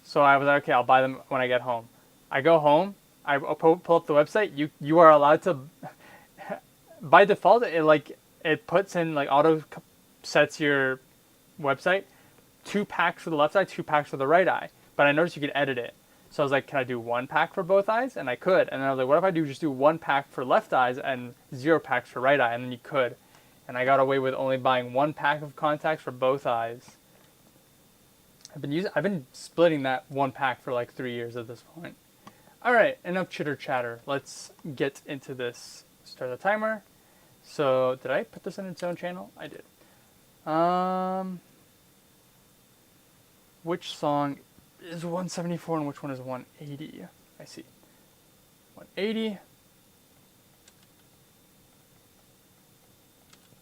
So I was like, okay, I'll buy them when I get home. I go home. I pull up the website. You are allowed to, by default, it puts in, like, auto sets your website 2 packs for the left eye, 2 packs for the right eye. But I noticed you could edit it. So I was like, can I do 1 pack for both eyes? And I could. And then I was like, what if I just do 1 pack for left eyes and 0 packs for right eye? And then you could. And I got away with only buying 1 pack of contacts for both eyes. I've been splitting that 1 pack for like 3 years at this point. All right, enough chitter chatter. Let's get into this. Start the timer. So did I put this in its own channel? I did. Which song is 174 and which one is 180? I see. 180.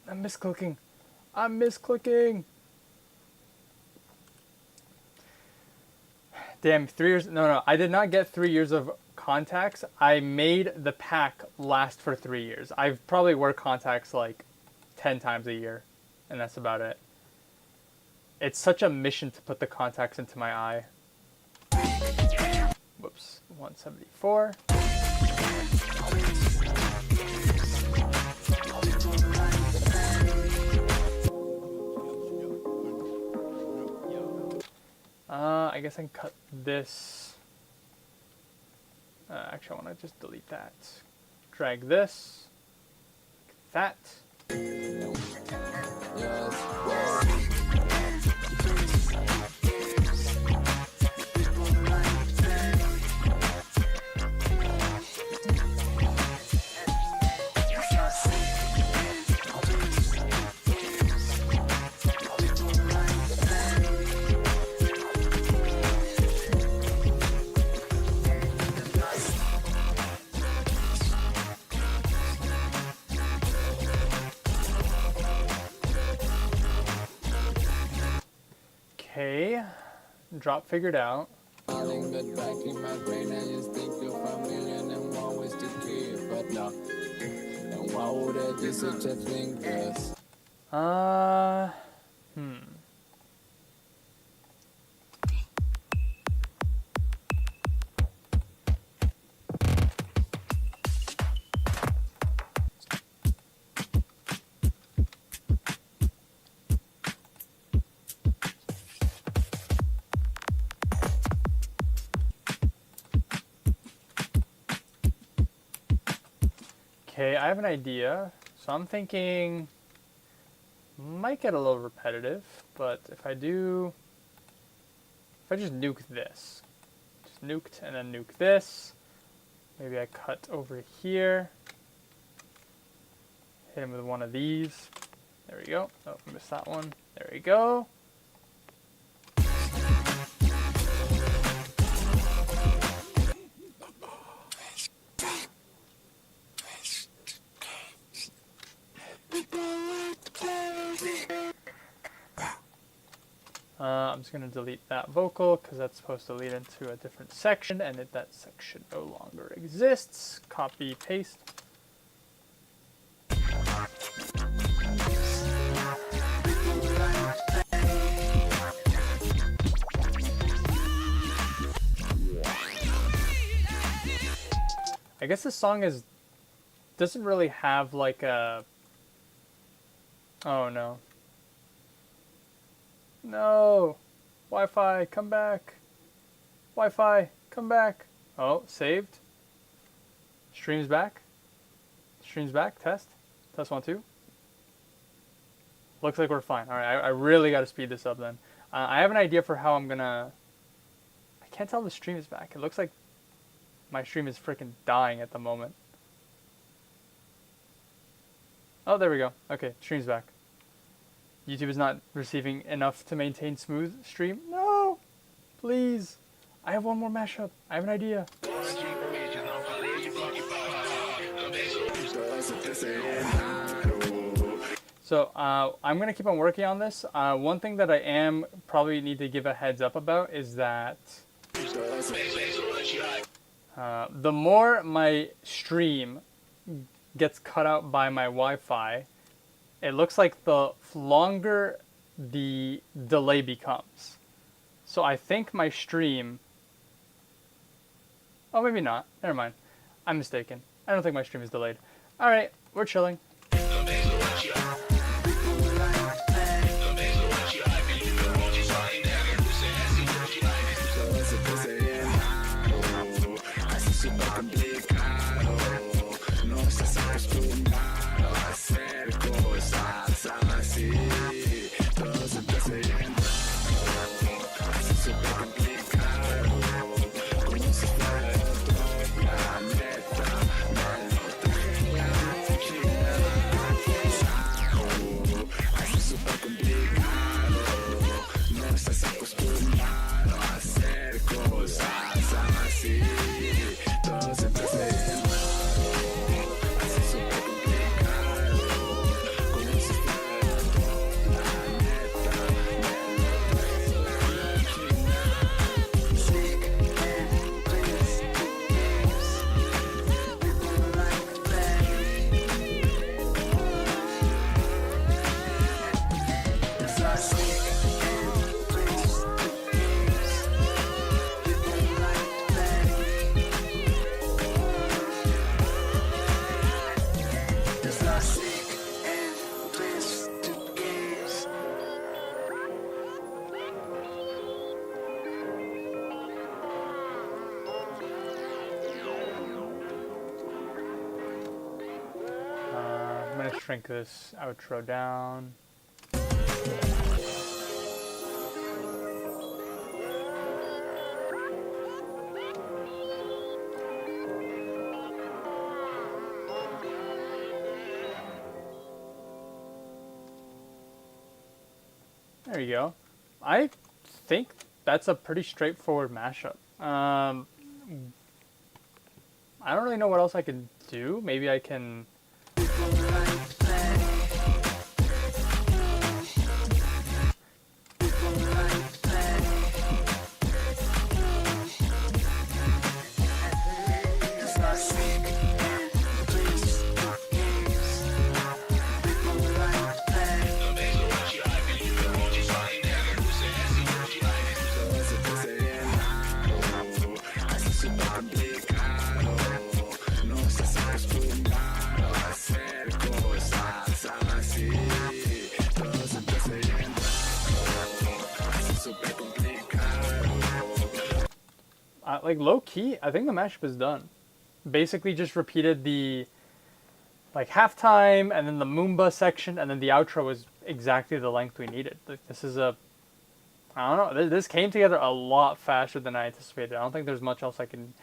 I'm misclicking. Damn, 3 years. No, I did not get 3 years of contacts. I made the pack last for 3 years. I've probably wear contacts like 10 times a year, and that's about it. It's such a mission to put the contacts into my eye. Whoops, 174. I guess I can cut this. Actually, I want to just delete that. Drag this. Like that. Okay, drop figured out. Hmm. Okay, I have an idea. So I'm thinking might get a little repetitive, but if I just nuke this, just nuked and then nuke this, maybe I cut over here, hit him with one of these. There we go. Oh, I missed that one. There we go. I'm just going to delete that vocal because that's supposed to lead into a different section, and that section no longer exists. Copy, paste. I guess this song doesn't really have like a... Oh no. No! Wi-Fi, come back! Wi-Fi, come back! Oh, saved. Stream's back. Stream's back, test. Test 1, 2. Looks like we're fine. Alright, I really gotta speed this up then. I have an idea for how I'm gonna... I can't tell the stream is back. It looks like my stream is freaking dying at the moment. Oh, there we go. Okay, stream's back. YouTube is not receiving enough to maintain smooth stream. No! Please! I have one more mashup. I have an idea. So, I'm going to keep on working on this. One thing that I probably need to give a heads up about is that the more my stream gets cut out by my Wi-Fi, it looks like the longer the delay becomes. So I think my stream... Oh, maybe not. Never mind. I'm mistaken. I don't think my stream is delayed. Alright, we're chilling. gonna shrink this outro down. There you go. I think that's a pretty straightforward mashup. I don't really know what else I can do. Maybe I can... like low key, I think the mashup is done. Basically just repeated the like halftime and then the Moomba section and then the outro was exactly the length we needed. Like this is a, I don't know, this came together a lot faster than I anticipated. I don't think there's much else I can,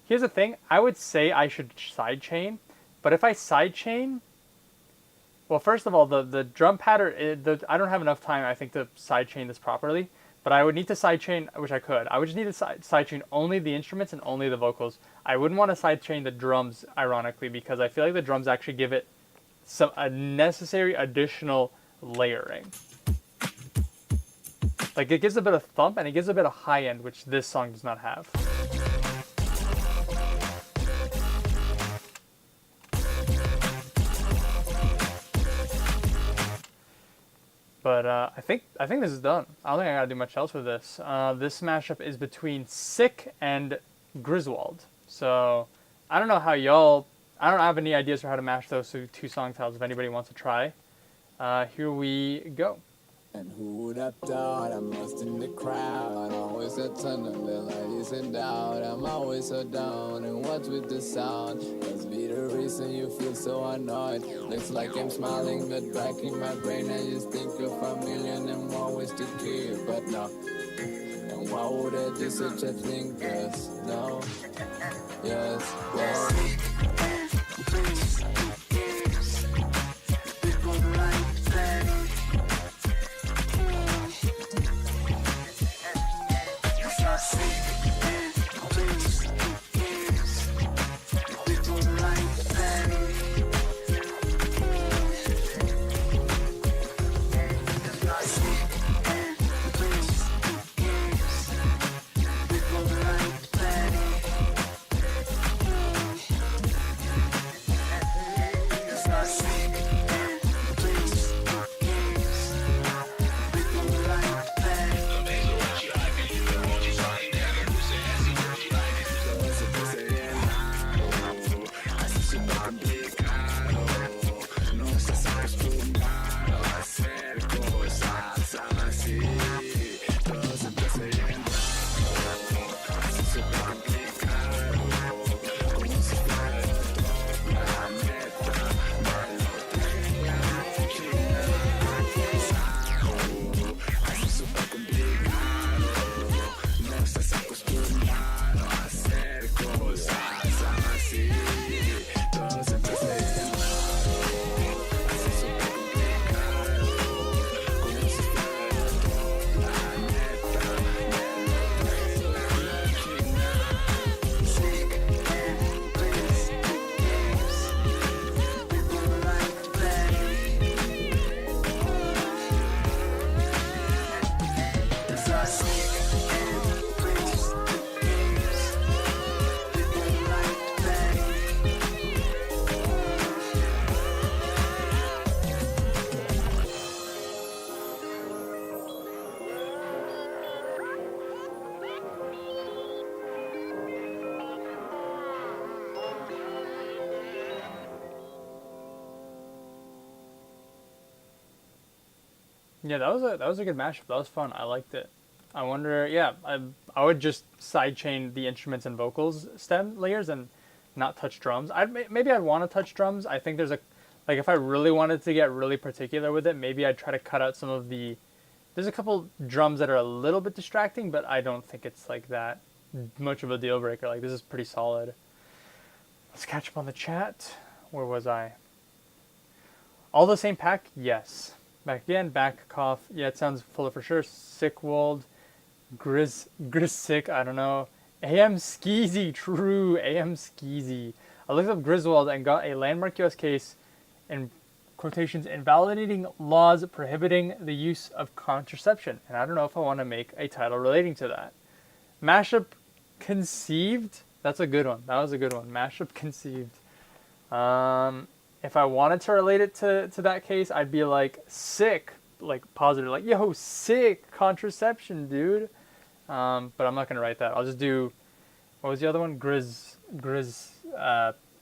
here's the thing, I would say I should sidechain, but if I sidechain, well, first of all, the drum pattern, I don't have enough time, I think, to sidechain this properly. But I would need to sidechain, which I could. I would just need to sidechain only the instruments and only the vocals. I wouldn't want to sidechain the drums, ironically, because I feel like the drums actually give it a necessary additional layering. Like, it gives a bit of thump and it gives a bit of high end, which this song does not have. But I think this is done. I don't think I gotta do much else with this. This mashup is between Sick and Griswold. So I don't know how y'all. I don't have any ideas for how to mash those two song titles. If anybody wants to try, here we go. And who would have thought I'm lost in the crowd? Always a ton of the light is in doubt. I'm always so down, and what's with the sound? Must be the reason you feel so annoyed. Looks like I'm smiling, but back in my brain I just think of a million and more ways to kill, but no. And why would I do such a thing? Yes, no, yes, yes. Yeah, that was a good mashup. That was fun. I liked it. I wonder. Yeah, I would just sidechain the instruments and vocals stem layers and not touch drums. Maybe I'd want to touch drums. I think there's Like if I really wanted to get really particular with it, maybe I'd try to cut out some of the. There's a couple drums that are a little bit distracting, but I don't think it's like that much of a deal breaker. Like this is pretty solid. Let's catch up on the chat. Where was I? All the same pack? Yes. Back again, back cough. Yeah, it sounds fuller for sure. Sickwold, Sick, I don't know. AM Skeezy, true, AM Skeezy. I looked up Griswold and got a landmark US case in quotations invalidating laws prohibiting the use of contraception. And I don't know if I want to make a title relating to that. Mashup conceived? That's a good one. That was a good one. Mashup conceived. If I wanted to relate it to that case, I'd be like, sick, like positive, like, yo, sick contraception, dude. But I'm not going to write that. I'll just do, what was the other one?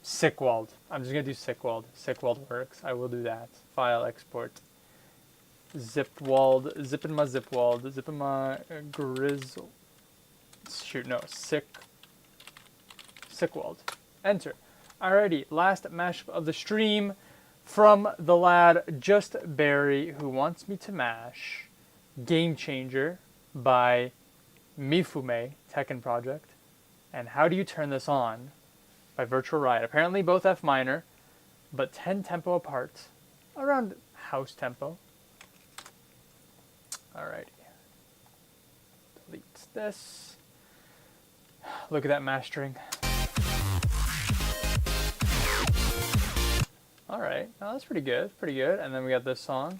Sickwald. I'm just going to do Sickwald. Sickwald works. I will do that. File export. Zipwald. Zipping my Zipwald. Zipping my Sickwald. Enter. Alrighty, last mashup of the stream from the lad Just Barry, who wants me to mash Game Changer by Mifume, Tekken Project, and How Do You Turn This On by Virtual Riot. Apparently both F minor, but 10 tempo apart, around house tempo. Alrighty. Delete this. Look at that mastering. Alright, no, that's pretty good, pretty good. And then we got this song.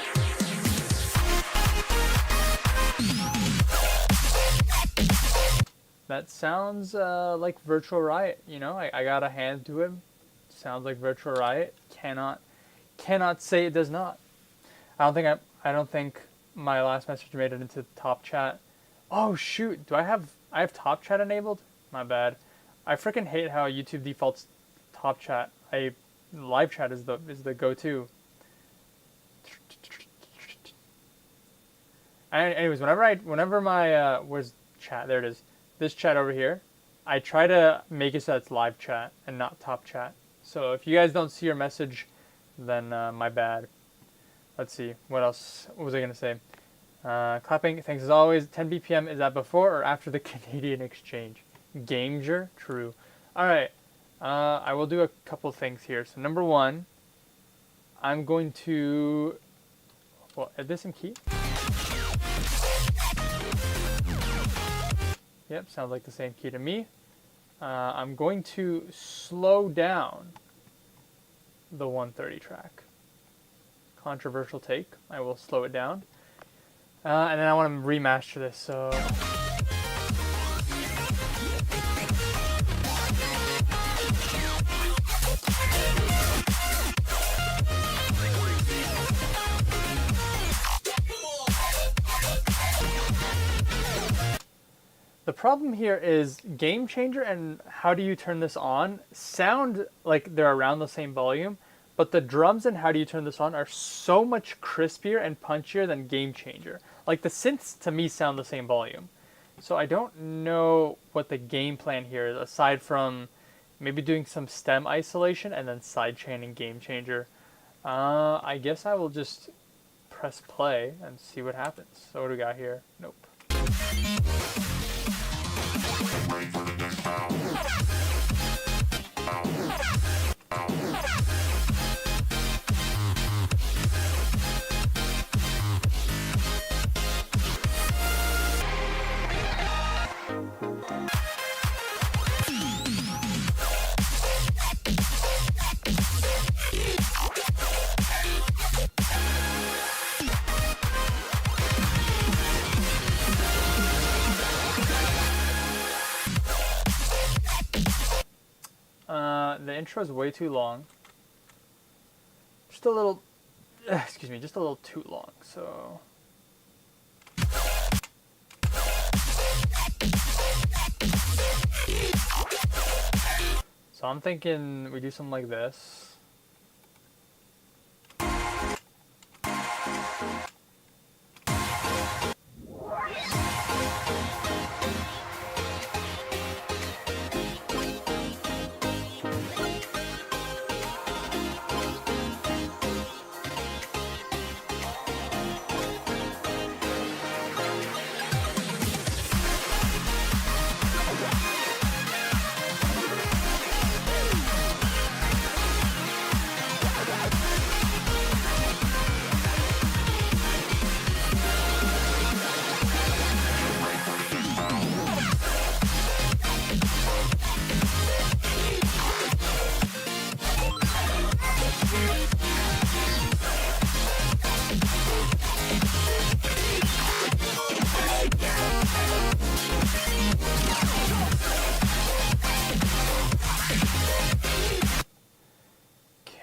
That sounds like Virtual Riot, you know? I got a hand to him. Sounds like Virtual Riot. Cannot say it does not. I don't think my last message made it into top chat. Oh shoot, I have top chat enabled? My bad. I freaking hate how YouTube defaults top chat. Live chat is the go-to. Anyways, whenever my where's chat? There it is. This chat over here, I try to make it so it's live chat and not top chat. So if you guys don't see your message, then my bad. Let's see. What else? What was I gonna say? Clapping. Thanks as always. 10 BPM. Is that before or after the Canadian exchange? Gameger. True. All right. I will do a couple things here. So number one, I'm going to, add this in key. Yep, sounds like the same key to me. I'm going to slow down the 130 track. Controversial take. I will slow it down. And then I want to remaster this, so... The problem here is Game Changer and How Do You Turn This On sound like they're around the same volume, but the drums and How Do You Turn This On are so much crispier and punchier than Game Changer. Like the synths to me sound the same volume. So I don't know what the game plan here is, aside from maybe doing some stem isolation and then sidechaining Game Changer. I guess I will just press play and see what happens. So what do we got here? Nope. The intro is way too long. Just a little, excuse me, just a little too long, so. So I'm thinking we do something like this.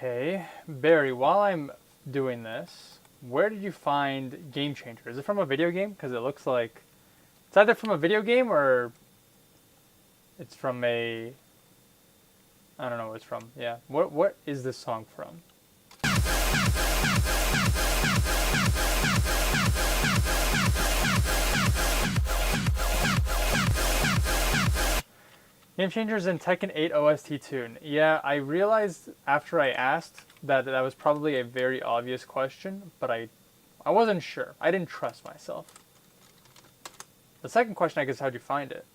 Okay, Barry, while I'm doing this, where did you find Game Changer? Is it from a video game? Because it looks like it's either from a video game or it's from a... I don't know what it's from. Yeah. What is this song from? Game Changers in Tekken 8 OST tune. Yeah, I realized after I asked that that was probably a very obvious question, but I wasn't sure. I didn't trust myself. The second question, I guess, how'd you find it?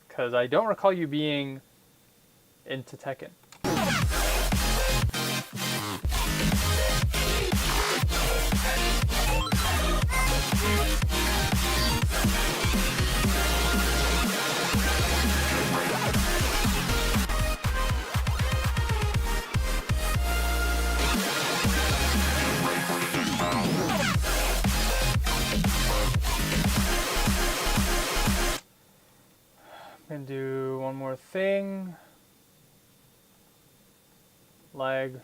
Because I don't recall you being into Tekken. Gonna do one more thing. Lag.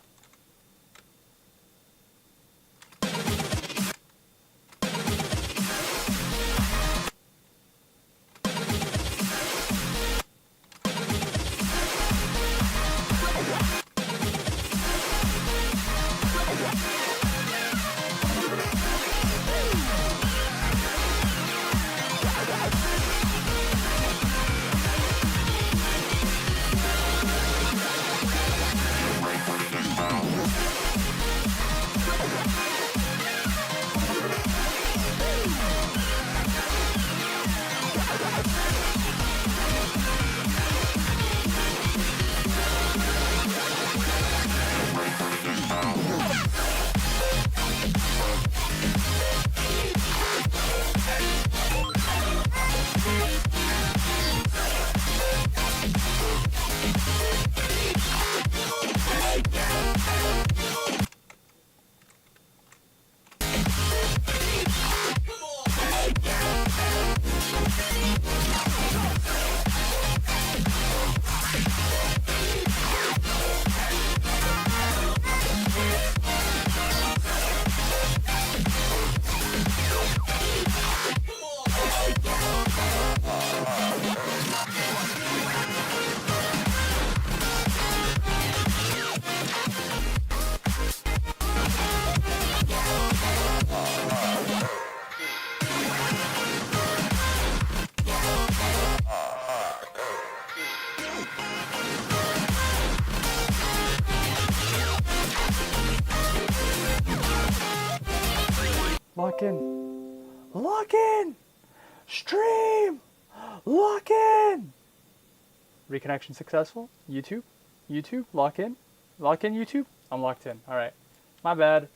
Lock in. Lock in! Stream! Lock in! Reconnection successful? YouTube? YouTube? Lock in? Lock in, YouTube? I'm locked in. Alright. My bad.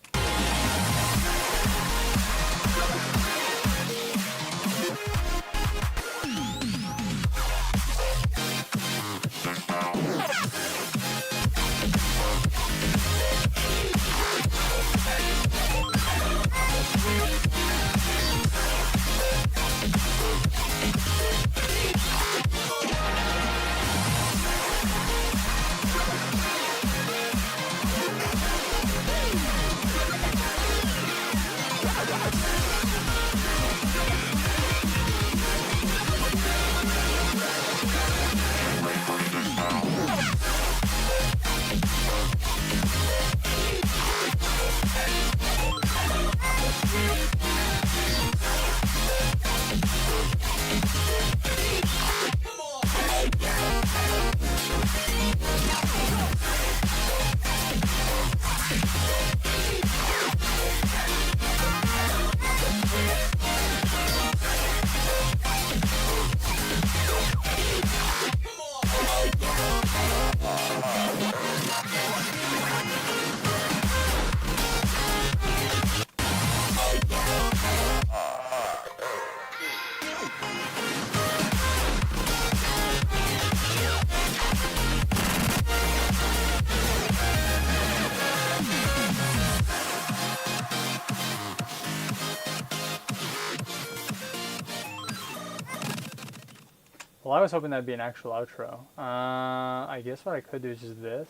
Well, I was hoping that'd be an actual outro. I guess what I could do is just this.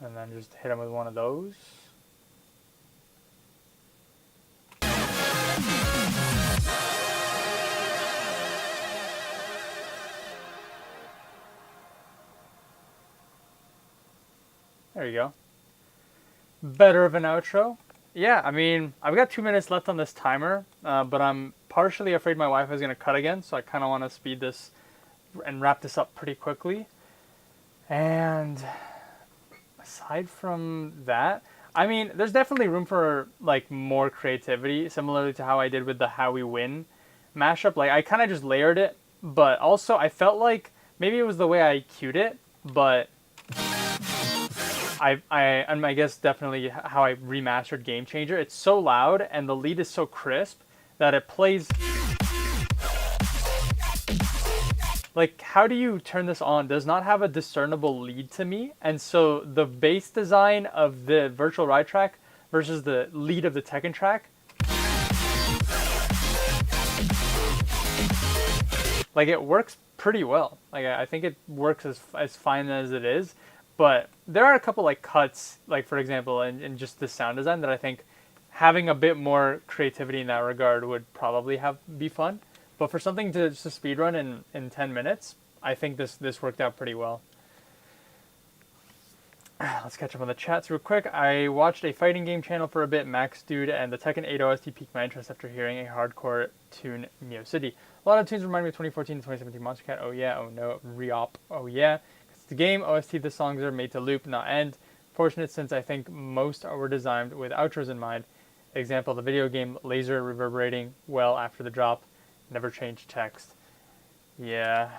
And then just hit him with one of those. There you go. Better of an outro. Yeah, I mean, I've got 2 minutes left on this timer, but I'm partially afraid my Wi-Fi is going to cut again, so I kind of want to speed this and wrap this up pretty quickly. And aside from that, I mean, there's definitely room for like more creativity, similarly to how I did with the How We Win mashup. Like I kind of just layered it, but also I felt like maybe it was the way I cued it, but I guess definitely how I remastered Game Changer. It's so loud and the lead is so crisp that it plays. Like, how do you turn this on? Does not have a discernible lead to me, and so the bass design of the Virtual Ride track versus the lead of the Tekken track, like it works pretty well. Like I think it works as fine as it is, but there are a couple like cuts, like for example, in just the sound design that I think having a bit more creativity in that regard would probably be fun. But for something to just speedrun in 10 minutes, I think this worked out pretty well. Let's catch up on the chats real quick. I watched a fighting game channel for a bit, Max Dude, and the Tekken 8 OST piqued my interest after hearing a hardcore tune, Neo City. A lot of tunes remind me of 2014 to 2017 Monster Cat, oh yeah, oh no, Re-op, oh yeah. It's the game, OST, the songs are made to loop, not end. Fortunate since I think most were designed with outros in mind. Example, the video game laser reverberating well after the drop. Never change text. Yeah.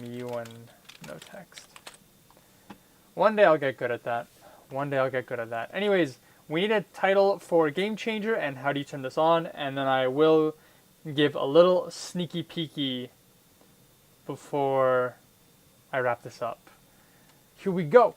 Me when no text. One day I'll get good at that. One day I'll get good at that. Anyways, we need a title for Game Changer and how do you turn this on, and then I will give a little sneaky peeky before I wrap this up. Here we go.